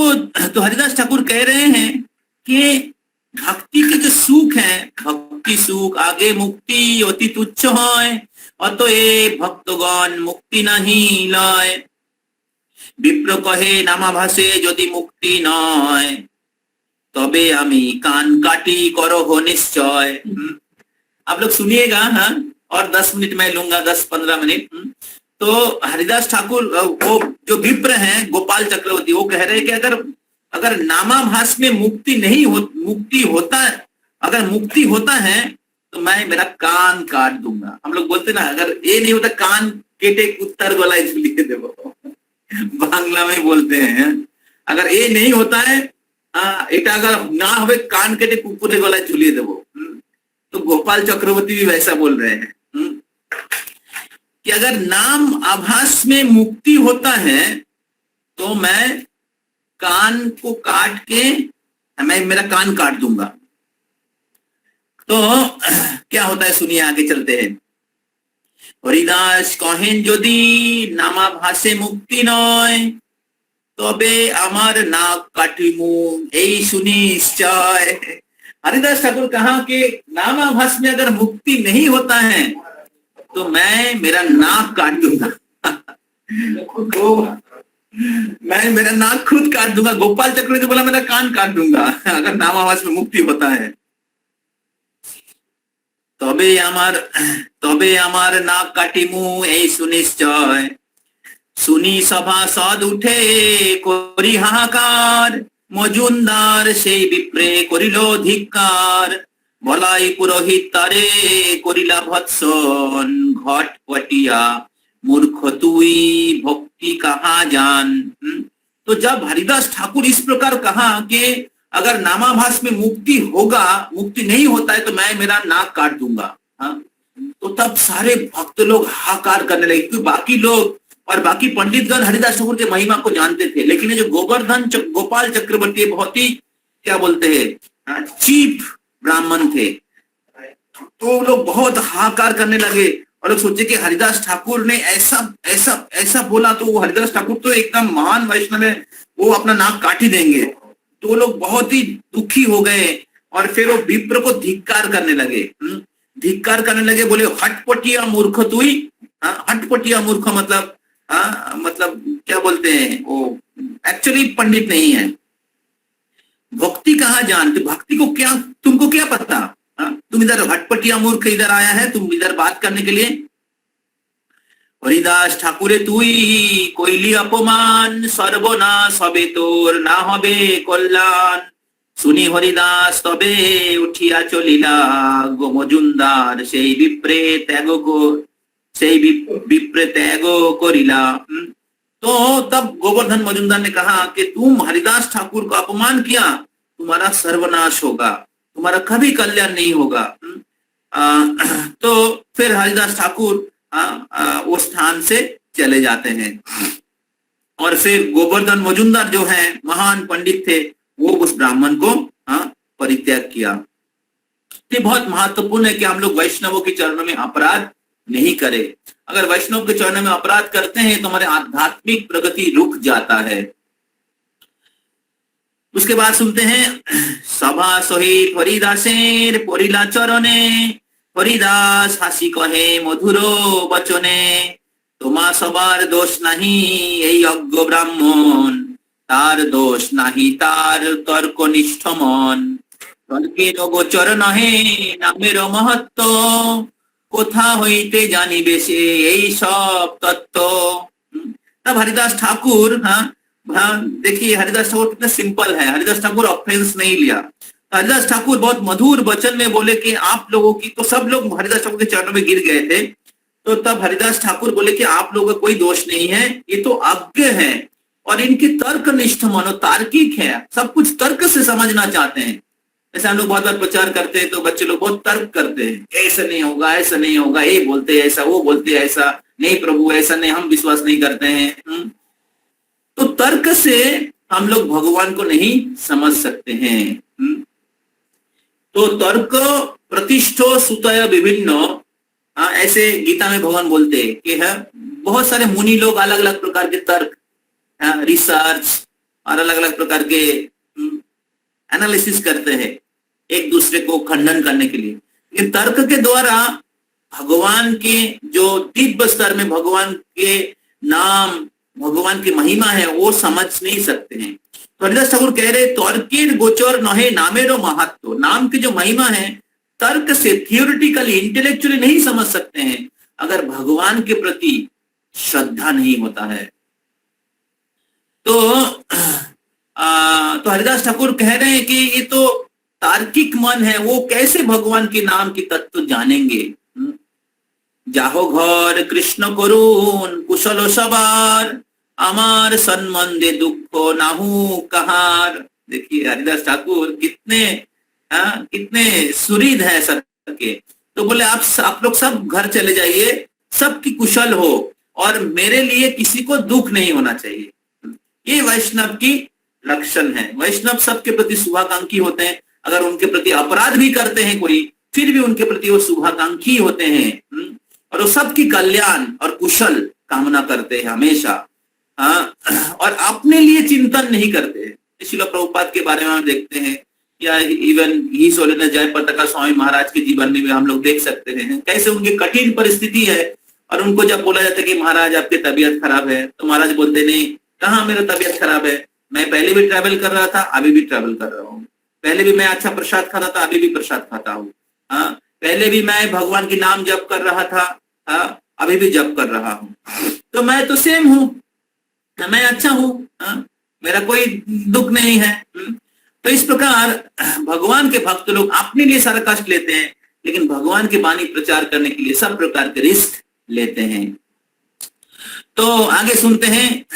हरिदास ठाकुर कह रहे हैं कि भक्ति के जो सुख है, भक्ति सुख आगे मुक्ति अति तुच्छ है, अतएव भक्तगण मुक्ति नहीं लय। विप्र कहे नामाभासे यदि मुक्ति नय, तबे आमी कान काटी करो हो निश्चय। आप लोग सुनिएगा, और 10 मिनट मैं लूंगा, 10-15 मिनट। तो हरिदास ठाकुर, वो जो विप्र हैं गोपाल चक्रवर्ती, वो कह रहे हैं कि अगर नामाभास में मुक्ति नहीं हो, मुक्ति होता है, अगर मुक्ति होता है तो मैं मेरा कान काट दूंगा। हम लोग बोलते ना, अगर ये नहीं होता कान केटे उत्तर गलाय झुलिए देवो, बांग्ला में बोलते हैं। अगर ये नहीं होता है, এটা अगर ना हो कान केटे कुकुरे गलाय झुलिए देवो। तो गोपाल चक्रवर्ती भी वैसा बोल रहे हैं कि अगर नाम आभास में मुक्ति होता है तो मैं कान को काट के, मैं मेरा कान काट दूंगा। तो क्या होता है सुनिए, आगे चलते हैं। हरिदास कहें यदि नामाभासे मुक्ति नय तबे आमार नाक काटिमु এই सुनी निश्चय। हरिदास ठाकुर कहा कि नामाभास में अगर मुक्ति नहीं होता है तो मैं मेरा नाक काट दूंगा। मैं मेरा नाक खुद काट दूंगा। गोपाल चक्रवर्ती बोला मेरा कान काट दूंगा अगर नामाभास में मुक्ति होता है। তবে আমার নাক কাটিমু এই সুনিশ্চয়। শুনি সভাসদ উঠে করি হাহাকার, মজুমদার সেই বিপ্রে করিল ধিক্কার। বলাই পুরোহিত তারে করিলা ভৎসন, ঘট পটিয়া मूर्ख तुई भक्ति कहाँ जान। तो जब हरिदास ठाकुर इस प्रकार कहा कि अगर नामाभास में मुक्ति होगा, मुक्ति नहीं होता है तो मैं मेरा नाक काट दूंगा, तो तब सारे भक्त लोग हाहाकार करने लगे। क्योंकि बाकी लोग और बाकी पंडितगण हरिदास ठाकुर के महिमा को जानते थे, लेकिन ये जो गोपाल चक्रवर्ती बहुत ही क्या बोलते हैं चीप ब्राह्मण थे, तो लोग बहुत हाहाकार करने लगे और लोग सोचे कि हरिदास ठाकुर ने ऐसा ऐसा ऐसा बोला, तो वो हरिदास ठाकुर तो एकदम महान वैष्णव है, वो अपना नाक काट ही देंगे। तो लोग बहुत ही दुखी हो गए और फिर वो विप्र को धिक्कार करने लगे। धिक्कार करने लगे, बोले हटपटिया मूर्ख तुई। हटपटिया मूर्ख मतलब क्या बोलते हैं, वो एक्चुअली पंडित नहीं है। भक्ति कहाँ जानते, भक्ति को क्या, तुमको क्या पता, तुम इधर हटपटिया मूर्ख इधर आया है, तुम इधर बात करने के लिए। हरिदास ठाकुरे तुई কইলি অপমান, সর্বনাশ হবে তোর না হবে কল্যাণ। শুনি হরিদাস তবে উঠিয়া চলিলা, গো মজুমদার সেই বিপ্রে ত্যাগ করিলা। तो तब गोवर्धन मजुमदार ने कहा कि तुम हरिदास ठाकुर को अपमान किया, तुम्हारा सर्वनाश होगा, तुम्हारा कभी कल्याण नहीं होगा। तो फिर हरिदास ठाकुर उस स्थान से चले जाते हैं और फिर गोवर्धन मजुमदार जो है महान पंडित थे, वो उस ब्राह्मण को परित्याग किया। ये बहुत महत्वपूर्ण है कि हम लोग वैष्णवों के चरणों में अपराध नहीं करें। अगर वैष्णव के चरणों में अपराध करते हैं तो हमारे आध्यात्मिक प्रगति रुक जाता है। उसके बाद सुनते हैं, सभा सहित हरिदासेर परिला चरणे, हरिदास हासि कहे मधुर बचने, তোমা সবার দোষ নাহি এই অজ্ঞ ব্রাহ্মণ, তার দোষ নাহি তার তর্কনিষ্ঠ মন, তর্কের গোচর নহে নামের মহত্ব, কোথা হইতে জানিবে সে এই সব তত্ত্ব। तब हरिदास ठाकुर, देखिए हरिदास ठाकुर कितना सिंपल है। हरिदास ठाकुर ऑफेंस नहीं लिया। हरिदास ठाकुर बहुत मधुर वचन में बोले कि आप लोगों की, तो सब लोग हरिदास ठाकुर के चरणों में गिर गए थे। तो तब हरिदास ठाकुर बोले कि आप लोगों का कोई दोष नहीं है, ये तो अज्ञ है और इनकी तर्कनिष्ठ मनो तार्किक है, सब कुछ तर्क से समझना चाहते हैं। ऐसा हम लोग बहुत बार प्रचार करते हैं तो बच्चे लोग बहुत तर्क करते हैं, ऐसा नहीं होगा, ऐसा नहीं होगा, ये बोलते ऐसा, वो बोलते ऐसा, नहीं प्रभु ऐसा नहीं, हम विश्वास नहीं करते हैं। तो तर्क से हम लोग भगवान को नहीं समझ सकते हैं। तो तर्क प्रतिष्ठो सुतय विभिन्न, ऐसे गीता में भगवान बोलते हैं कि है बहुत सारे मुनि लोग अलग अलग प्रकार के तर्क, रिसर्च और अलग अलग प्रकार के एनालिसिस करते हैं एक दूसरे को खंडन करने के लिए। लेकिन तर्क के द्वारा भगवान के जो दिव्य स्तर में भगवान के नाम, भगवान की महिमा है, वो समझ नहीं सकते हैं। तो हरिदास ठाकुर कह रहे तर्केर गोचर नहे नामेरो महत्व, नाम की जो महिमा है तर्क से, थियोरिटिकली, इंटेलेक्चुअली नहीं समझ सकते हैं अगर भगवान के प्रति श्रद्धा नहीं होता है। तो हरिदास ठाकुर कह रहे हैं कि ये तो तार्किक मन है वो कैसे भगवान के नाम की तत्व जानेंगे। जाहो घर कृष्ण करुण कुशल सवार अमार सम्बन्धे दुख नाहू कहार। देखिए हरिदास ठाकुर कितने सुरीद है सबके। तो बोले आप लोग सब घर चले जाइए, सबकी कुशल हो और मेरे लिए किसी को दुख नहीं होना चाहिए। ये वैष्णव की लक्षण है। वैष्णव सबके प्रति शुभाकांक्षी होते हैं। अगर उनके प्रति अपराध भी करते हैं कोई, फिर भी उनके प्रति वो शुभाकांक्षी होते हैं और वो सबकी कल्याण और कुशल कामना करते हैं हमेशा। और अपने लिए चिंतन नहीं करते। श्रील प्रभुपाद के बारे में हम देखते हैं या even his holiness Jayaprakash Swami Maharaj के जीवन में हम लोग देख सकते हैं कैसे उनकी कठिन परिस्थिति है और उनको जब बोला जाता है कि महाराज आपकी तबीयत खराब है, तो महाराज बोलते नहीं, कहाँ मेरा तबीयत खराब है, मैं पहले भी ट्रैवल कर रहा था, अभी भी ट्रैवल कर रहा हूँ। पहले भी मैं अच्छा प्रसाद खाता था, अभी भी प्रसाद खाता हूँ। पहले भी मैं भगवान के नाम जप कर रहा था, अभी भी जप कर रहा हूँ। तो मैं तो सेम हूँ, मैं अच्छा हूँ, मेरा कोई दुख नहीं है। तो इस प्रकार भगवान के भक्त लोग अपने लिए सारा कष्ट लेते हैं, लेकिन भगवान की वाणी प्रचार करने के लिए सब प्रकार के रिस्क लेते हैं। तो आगे सुनते हैं,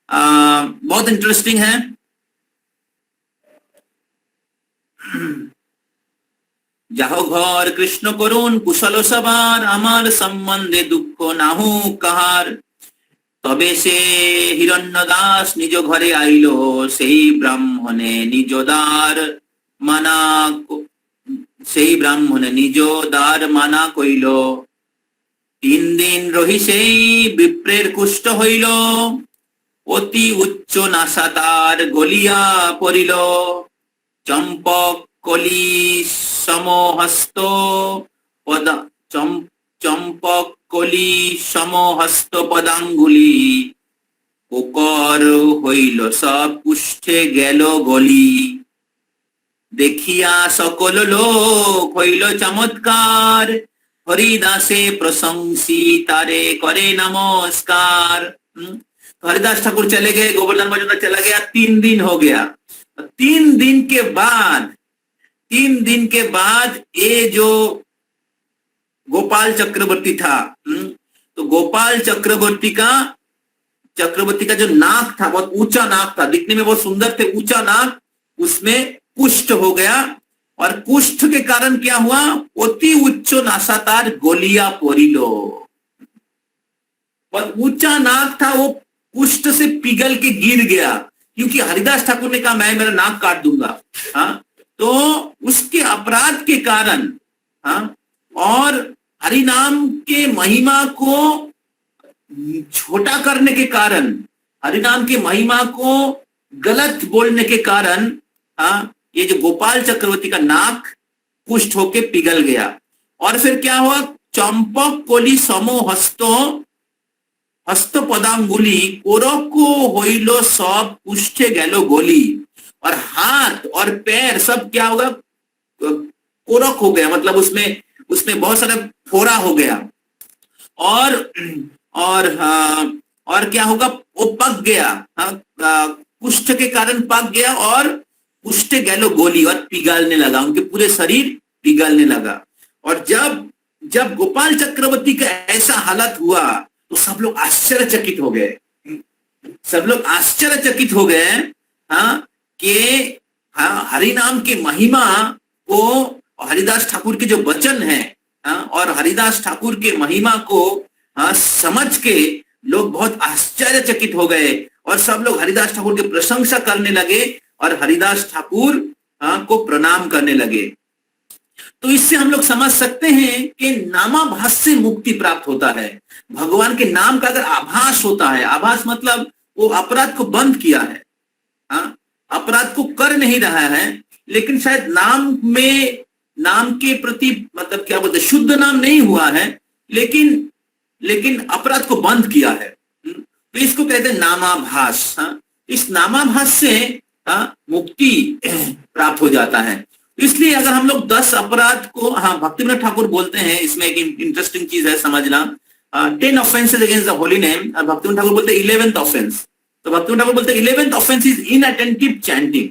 बहुत इंटरेस्टिंग है। जाहो घर कृष्ण करुण कुशल सवार अमार सम्बन्धे दुख नाहू कहार। तबे से हिरण्यदास निज घरे आइलो सेई ब्राह्मणे निज द्वार माना सेई ब्राह्मणे निज द्वार माना कइल। 3 दिन रही सेई विप्रेर कुष्ठ हইল অতি উচ্চ নাসা তার গলিয়া পড়িল। চম্পক কলি সমহস্ত পদ চম্পক কলি সমহস্ত পদাঙ্গুলি ওকর হইল সব কুষ্ঠে গেল গলি। দেখিয়া সকল লোক হইল চমৎকার हरिदासे प्रशंसी तारे करे नमस्कार। हरिदास ठाकुर चले गए, गोवर्धन मजूमदार चला गया, 3 दिन हो गया। 3 दिन के बाद ये जो गोपाल चक्रवर्ती था, तो गोपाल चक्रवर्ती का जो नाक था, बहुत ऊंचा नाक था, दिखने में बहुत सुंदर थे, ऊंचा नाक, उसमें कुष्ठ हो गया। और कुष्ठ के कारण क्या हुआ, अति उच्च नासातार गोलिया पोरिलो। और ऊंचा नाक था, वो कुष्ठ से पिघल के गिर गया, क्योंकि हरिदास ठाकुर ने कहा मैं मेरा नाक काट दूंगा। तो उसके अपराध के कारण और हरिनाम के महिमा को छोटा करने के कारण, हरिनाम के महिमा को गलत बोलने के कारण ये जो गोपाल चक्रवर्ती का नाक कुष्ठ होके पिघल गया। और फिर क्या हुआ, चंपक कोली समो हस्त पदांगुली कोरको होइलो सब कुष्ठे गेलो गोली। और हाथ और पैर सब क्या होगा, कोरक हो गया, मतलब उसमें बहुत सारा फोड़ा हो गया। और क्या होगा, वो पक गया, कुष्ठ के कारण पक गया और कुष्ठ गैलो गोली, और पिघलने लगा, उनके पूरे शरीर पिघलने लगा। और जब गोपाल चक्रवर्ती का ऐसा हालत हुआ तो सब लोग आश्चर्यचकित हो गए। कि हरिनाम के महिमा को, हरिदास ठाकुर के जो वचन है और हरिदास ठाकुर के महिमा को समझ के लोग बहुत आश्चर्यचकित हो गए और सब लोग हरिदास ठाकुर की प्रशंसा करने लगे और हरिदास ठाकुर को प्रणाम करने लगे। तो इससे हम लोग समझ सकते हैं कि नामाभास से मुक्ति प्राप्त होता है। भगवान के नाम का अगर आभास होता है, आभास मतलब वो अपराध को बंद किया है, अपराध को कर नहीं रहा है, लेकिन शायद नाम के प्रति मतलब क्या बोलते, शुद्ध नाम नहीं हुआ है, लेकिन अपराध को बंद किया है। तो इसको कहते हैं नामाभास। इस नामाभास से मुक्ति प्राप्त हो जाता है। इसलिए अगर हम लोग 10 अपराध को, भक्तिविनोद ठाकुर बोलते हैं, इसमें एक इंटरेस्टिंग चीज है समझना, 10 offences against the holy name, और भक्तिविनोद ठाकुर बोलते हैं 11th ऑफेंस। तो भक्तिविनोद ठाकुर बोलते हैं 11th offence is inattentive chanting.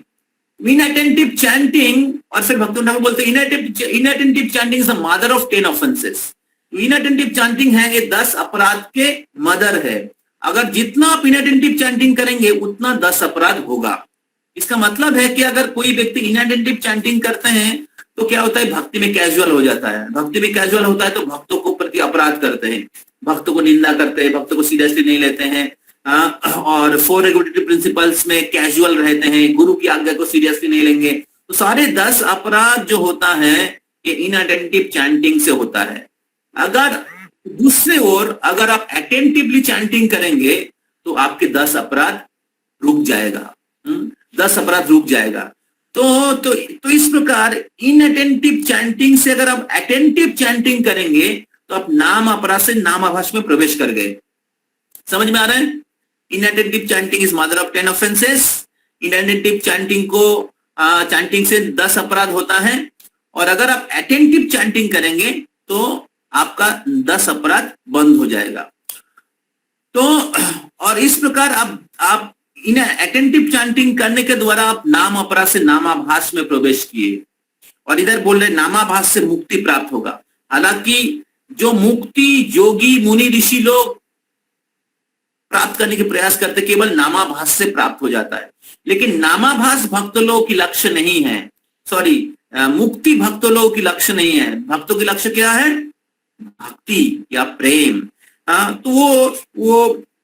Inattentive chanting, और फिर भक्ति ठाकुर बोलते हैं inattentive chanting is the mother of 10 offences. Inattentive chanting है ये 10 अपराध के मदर है। अगर जितना आप इनअटेंटिव चैंटिंग करेंगे उतना 10 अपराध होगा। इसका मतलब है कि अगर कोई व्यक्ति इनअटेंटिव चैंटिंग करते हैं तो क्या होता है, भक्ति में कैजुअल हो जाता है। भक्ति में कैजुअल होता है तो भक्तों को प्रति अपराध करते हैं, भक्तों को निंदा करते हैं, भक्तों को सीरियसली नहीं लेते हैं, और 4 रेगुलेटरी प्रिंसिपल्स में कैजुअल रहते हैं, गुरु की आज्ञा को सीरियसली नहीं लेंगे। तो सारे 10 अपराध जो होता है ये इनअटेंटिव चैंटिंग से होता है। अगर दूसरे ओर अगर आप अटेंटिवली चैंटिंग करेंगे तो आपके 10 अपराध रुक जाएगा, 10 अपराध रुक जाएगा। तो इस प्रकार इनअटेंटिव चैंटिंग से अगर आप अटेंटिव चैंटिंग करेंगे तो आप नाम अपराध से नामाभास में प्रवेश कर गए। समझ में आ रहा है? Inattentive chanting is mother of 10 offences. Inattentive chanting को चैंटिंग से 10 अपराध होता है, और अगर आप अटेंटिव चैंटिंग करेंगे तो आपका 10 अपराध बंद हो जाएगा। तो और इस प्रकार आप इन अटेंटिव चैंटिंग करने के द्वारा आप नाम अपराध से नामाभास में प्रवेश किए, और इधर बोल रहे नामाभास से मुक्ति प्राप्त होगा। हालांकि जो मुक्ति योगी मुनि ऋषि लोग प्राप्त करने के प्रयास करते केवल नामाभास से प्राप्त हो जाता है, लेकिन नामाभास भक्त लोगों की लक्ष्य नहीं है। सॉरी, मुक्ति भक्त लोगों की लक्ष्य नहीं है। भक्तों की लक्ष्य क्या है? भक्ति या प्रेम। तो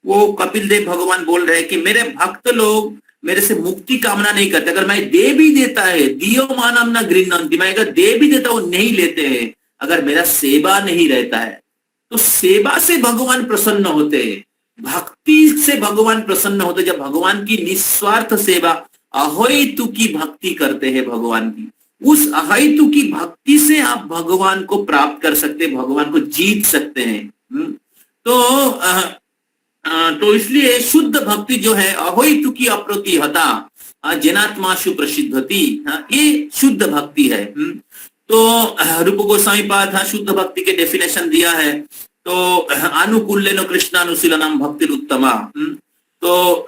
वो कपिल देव भगवान बोल रहे हैं कि मेरे भक्त लोग मेरे से मुक्ति कामना नहीं करते। अगर मैं दे भी देता है, दियो मानम ना गृह्णन्ति, मैं अगर दे भी देता हूं नहीं लेते हैं। अगर मेरा सेवा नहीं रहता है तो सेवा से भगवान प्रसन्न होते हैं, भक्ति से भगवान प्रसन्न होते। जब भगवान की निस्वार्थ सेवा अहेतु की भक्ति करते हैं भगवान की, उस अहेतु की भक्ति से आप भगवान को प्राप्त कर सकते हैं, भगवान को जीत सकते हैं। तो इसलिए शुद्ध भक्ति जो है अहेतु की अप्रतिहता जनात्माशु प्रसिद्धति, ये शुद्ध भक्ति है। तो रूप गोस्वामी पाद शुद्ध भक्ति के डेफिनेशन दिया है। तो अनुकूल्येन कृष्णानुशीलनम भक्ति उत्तमा। तो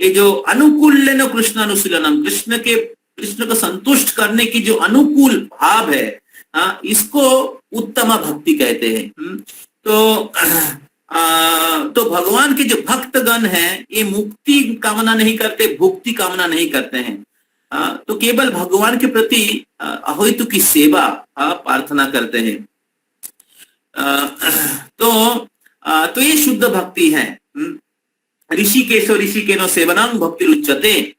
ये जो अनुकूल्येन कृष्णानुशीलनम, कृष्ण को संतुष्ट करने की जो अनुकूल भाव है, इसको उत्तमा भक्ति कहते हैं। तो भगवान के जो भक्तगण हैं ये मुक्ति कामना नहीं करते, भुक्ति कामना नहीं करते हैं, तो केवल भगवान के प्रति अहेतु की सेवा प्रार्थना करते हैं। तो ये शुद्ध भक्ति है। ऋषिकेशो ऋषिकेनो सेवनम भक्ति रुच्यते।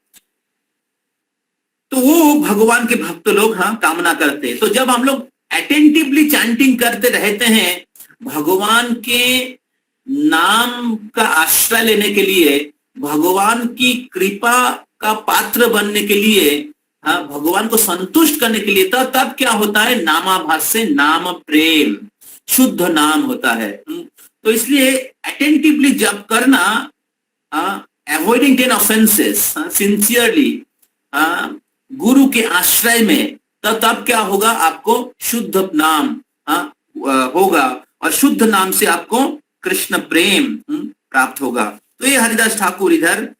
तो वो भगवान के भक्त लोग कामना करते हैं। तो जब हम लोग अटेंटिवली चैंटिंग करते रहते हैं, भगवान के नाम का आश्रय लेने के लिए, भगवान की कृपा का पात्र बनने के लिए, भगवान को संतुष्ट करने के लिए, तब क्या होता है? नामाभास से नाम प्रेम, शुद्ध नाम होता है। तो इसलिए अटेंटिवली जब करना, अवॉइडिंग 10 ऑफेंसेस सिंसियरली, गुरु के आश्रय में, तब क्या होगा? आपको शुद्ध नाम होगा, और शुद्ध नाम से आपको कृष्ण प्रेम प्राप्त होगा। तो ये हरिदास ठाकुर इधर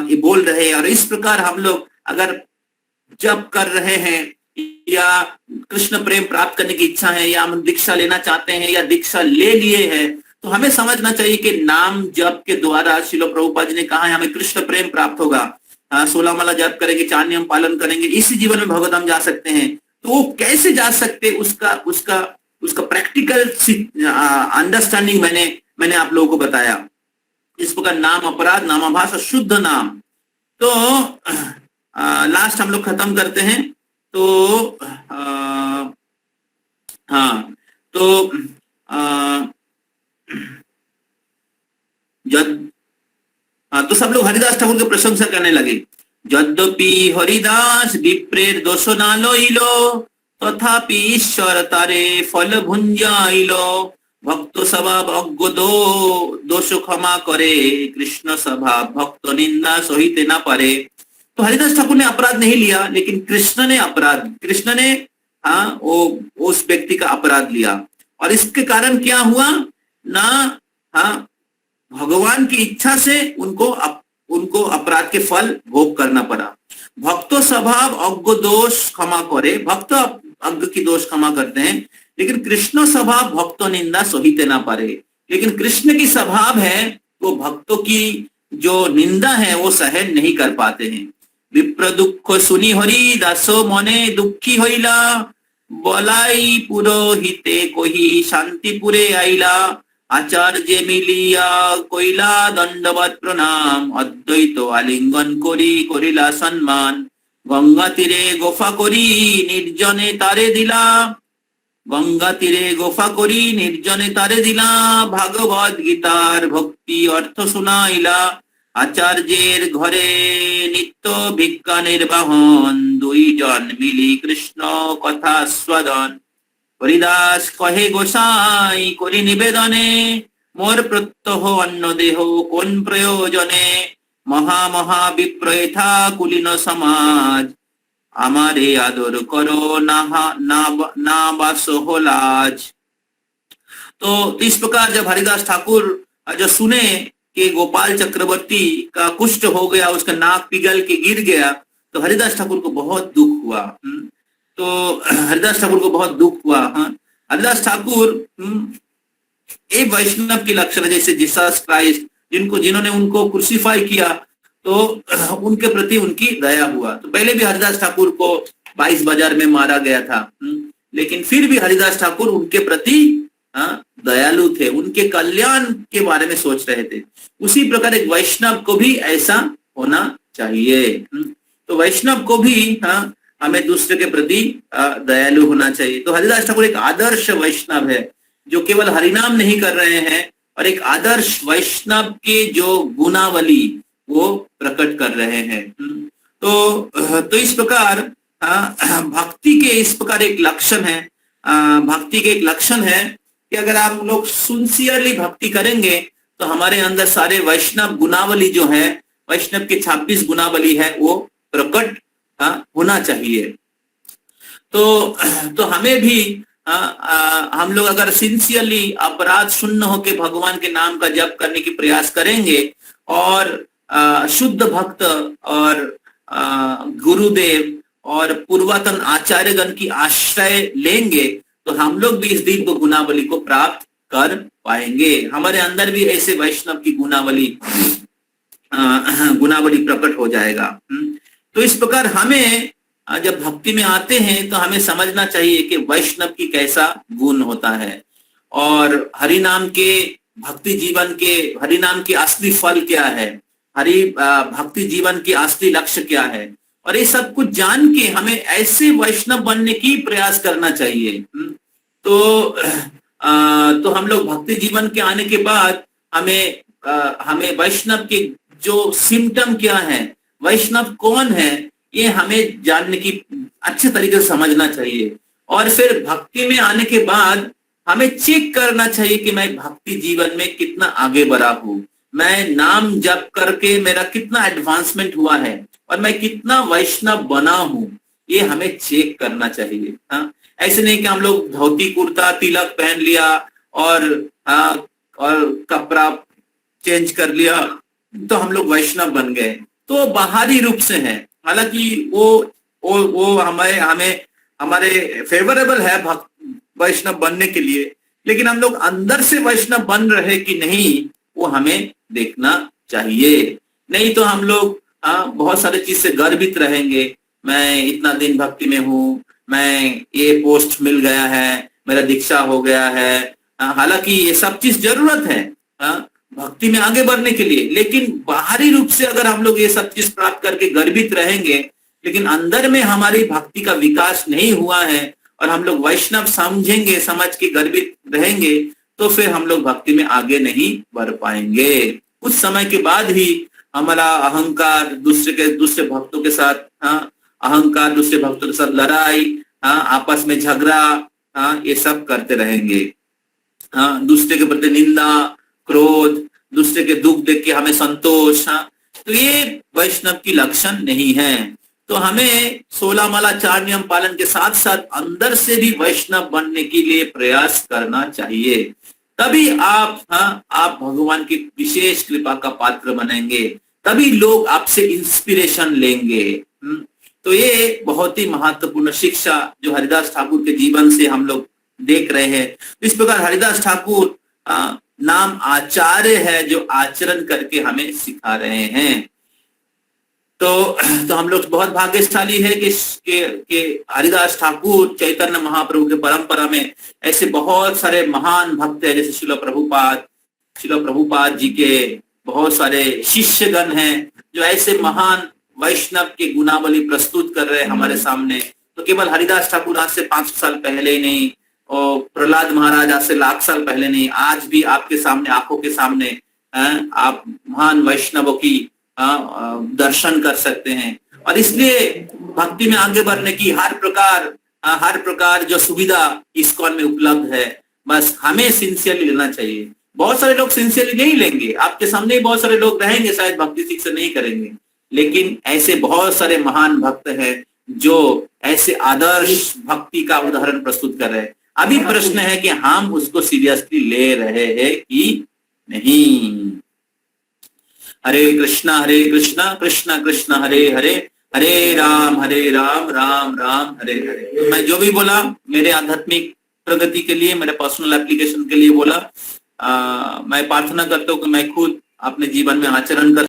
ये बोल रहे हैं। और इस प्रकार हम लोग अगर जब कर रहे हैं या कृष्ण प्रेम प्राप्त करने की इच्छा है, या हम दीक्षा लेना चाहते हैं या दीक्षा ले लिए हैं, तो हमें समझना चाहिए कि नाम जप के द्वारा श्रील प्रभुपाद जी ने कहा है हमें कृष्ण प्रेम प्राप्त होगा। 16 माला जप करेंगे, 4 नियम पालन करेंगे, इसी जीवन में भगवतधाम जा सकते हैं। तो वो कैसे जा सकते, उसका प्रैक्टिकल अंडरस्टैंडिंग मैंने आप लोगों को बताया। इस प्रकार नाम अपराध, नामाभास और शुद्ध नाम। तो लास्ट हम लोग खत्म करते हैं। तो तो सब लोग हरिदास ठाकुर की प्रशंसा करने लगे। यद्यपि हरिदास विप्रेर दोष ना लइलो, तथापि ईश्वर तारे फल भुंजाइलो। भक्त सभा भग्ग दोष क्षमा करे, कृष्ण सभा भक्त निंदा सहित ना पारे। तो हरिदास ठाकुर ने अपराध नहीं लिया, लेकिन कृष्ण ने उस व्यक्ति का अपराध लिया। और इसके कारण क्या हुआ ना, भगवान की इच्छा से उनको अपराध के फल भोग करना पड़ा। भक्त स्वभाव अज्ञ दोष क्षमा करे, भक्त अज्ञ की दोष क्षमा करते हैं, लेकिन कृष्ण स्वभाव भक्त निंदा सहिते ना पारे। लेकिन कृष्ण की स्वभाव है वो भक्तों की जो निंदा है वो सहन नहीं कर पाते हैं। विप्र दुख सुनी हरि दासो मने दुखी होइला, बलाई पुरोहिते कोही शांतिपुरे आइला, आचार्य मिलिया कोइला दंडवत प्रणाम, अद्वैत आलिंगन करी करिला सम्मान, गंगा तीरे गोफा करी निर्जने तारे दिला, गंगा तीरे गोफा करी निर्जने तारे दिला, भागवत गीतार भक्ति अर्थ सुनाइला, आचार्येर घरे नित्य भिक्षा निर्वाहन, दुईजन मिली कृष्ण कथा स्वादन, हरिदास कहे गोसाई करी निवेदने, मोर प्रत्यह अन्न देह कोन प्रयोजने, महा महा विप्रथा कुलीन समाज, आमारे आदर करो ना बास हो लाज। तो इस प्रकार जब हरिदास ठाकुर जो सुने कि गोपाल चक्रवर्ती का कुष्ठ हो गया, उसका नाक पिघल के गिर गया, तो हरिदास ठाकुर को बहुत दुख हुआ। तो हरिदास ठाकुर को बहुत दुख हुआ। हरिदास ठाकुर एक वैष्णव की लक्षण है, जैसे जीसस क्राइस्ट जिन्होंने उनको क्रूसिफाई किया तो उनके प्रति उनकी दया हुआ। तो पहले भी हरिदास ठाकुर को 22 बाजार में मारा गया था, लेकिन फिर भी हरिदास ठाकुर उनके प्रति दयालु थे, उनके कल्याण के बारे में सोच रहे थे। उसी प्रकार एक वैष्णव को भी ऐसा होना चाहिए। तो वैष्णव को भी हमें दूसरे के प्रति दयालु होना चाहिए। तो हरिदास ठाकुर एक आदर्श वैष्णव है जो केवल हरिनाम नहीं कर रहे हैं, और एक आदर्श वैष्णव के जो गुणावली वो प्रकट कर रहे हैं। तो इस प्रकार भक्ति के इस प्रकार एक लक्षण है, भक्ति के एक लक्षण है कि अगर आप लोग सिंसियरली भक्ति करेंगे तो हमारे अंदर सारे वैष्णव गुणावली जो है, वैष्णव के 26 गुणावली है, वो प्रकट होना चाहिए। तो हमें भी हम लोग अगर सिंसियरली अपराध शून्य होकर भगवान के नाम का जप करने की प्रयास करेंगे और शुद्ध भक्त और गुरुदेव और पूर्वतन आचार्यगण की आश्रय लेंगे तो हम लोग भी इस दिव्य गुणावली को प्राप्त कर पाएंगे। हमारे अंदर भी ऐसे वैष्णव की गुणावली प्रकट हो जाएगा। तो इस प्रकार हमें जब भक्ति में आते हैं तो हमें समझना चाहिए कि वैष्णव की कैसा गुण होता है, और हरिनाम के भक्ति जीवन के हरिनाम के असली फल क्या है, भक्ति जीवन की असली लक्ष्य क्या है, और ये सब कुछ जान के हमें ऐसे वैष्णव बनने की प्रयास करना चाहिए। तो हम लोग भक्ति जीवन के आने के बाद हमें वैष्णव के जो सिम्टम क्या है, वैष्णव कौन है, ये हमें जानने की अच्छे तरीके से समझना चाहिए। और फिर भक्ति में आने के बाद हमें चेक करना चाहिए कि मैं भक्ति जीवन में कितना आगे बढ़ा हूँ, मैं नाम जप करके मेरा कितना एडवांसमेंट हुआ है, और मैं कितना वैष्णव बना हूँ, ये हमें चेक करना चाहिए। ऐसे नहीं कि हम लोग धोती कुर्ता तिलक पहन लिया और कपड़ा चेंज कर लिया तो हम लोग वैष्णव बन गए, तो बाहरी रूप से है। हालांकि वो हमारे फेवरेबल है वैष्णव बनने के लिए, लेकिन हम लोग अंदर से वैष्णव बन रहे कि नहीं वो हमें देखना चाहिए। नहीं तो हम लोग बहुत सारे चीज से गर्वित रहेंगे, मैं इतना दिन भक्ति में हूँ, मैं ये पोस्ट मिल गया है, मेरा दीक्षा हो गया है। हालांकि ये सब चीज जरूरत है भक्ति में आगे बढ़ने के लिए, लेकिन बाहरी रूप से अगर हम लोग ये सब चीज प्राप्त करके गर्वित रहेंगे लेकिन अंदर में हमारी भक्ति का विकास नहीं हुआ है और हम लोग वैष्णव समझेंगे, समझ के गर्वित रहेंगे, तो फिर हम लोग भक्ति में आगे नहीं बढ़ पाएंगे। कुछ समय के बाद ही हमारा अहंकार दूसरे भक्तों के साथ अहंकार, दूसरे भक्तों के साथ लड़ाई, आपस में झगड़ा, ये सब करते रहेंगे। दूसरे के प्रति निंदा, क्रोध, दूसरे के दुख देख के हमें संतोष, तो ये वैष्णव की लक्षण नहीं है। तो हमें 16 माला 4 नियम पालन के साथ साथ अंदर से भी वैष्णव बनने के लिए प्रयास करना चाहिए, तभी आप भगवान की विशेष कृपा का पात्र बनेंगे, तभी लोग आपसे इंस्पिरेशन लेंगे। तो ये बहुत ही महत्वपूर्ण शिक्षा जो हरिदास ठाकुर के जीवन से हम लोग देख रहे हैं। इस प्रकार हरिदास ठाकुर नाम आचार्य है जो आचरण करके हमें सिखा रहे हैं। तो हम लोग बहुत भाग्यशाली है कि हरिदास ठाकुर चैतन्य महाप्रभु के परंपरा में ऐसे बहुत सारे महान भक्त हैं, जैसे शिल प्रभुपाद जी के बहुत सारे शिष्यगण हैं जो ऐसे महान वैष्णव के गुणावली प्रस्तुत कर रहे हैं हमारे सामने। तो केवल हरिदास ठाकुर आज से 500 साल पहले ही नहीं, और प्रहलाद महाराज आज से लाख साल पहले नहीं, आज भी आपके सामने, आंखों के सामने आप महान वैष्णवों की दर्शन कर सकते हैं। और इसलिए भक्ति में आगे बढ़ने की हर प्रकार जो सुविधा इस्कॉन में उपलब्ध है, बस हमें सिंसियरली लेना चाहिए। बहुत सारे लोग सिंसियरली नहीं लेंगे, आपके सामने ही बहुत सारे लोग रहेंगे शायद भक्ति शिक्षा नहीं करेंगे, लेकिन ऐसे बहुत सारे महान भक्त हैं जो ऐसे आदर्श भक्ति का उदाहरण प्रस्तुत कर रहे हैं। अभी प्रश्न है कि हम उसको सीरियसली ले रहे हैं कि नहीं। हरे कृष्णा कृष्ण कृष्ण हरे हरे, हरे राम राम राम हरे हरे। तो मैं जो भी बोला मेरे आध्यात्मिक प्रगति के लिए, मेरे पर्सनल एप्लीकेशन के लिए बोला। मैं प्रार्थना करता हूँ कि मैं खुद अपने जीवन में आचरण कर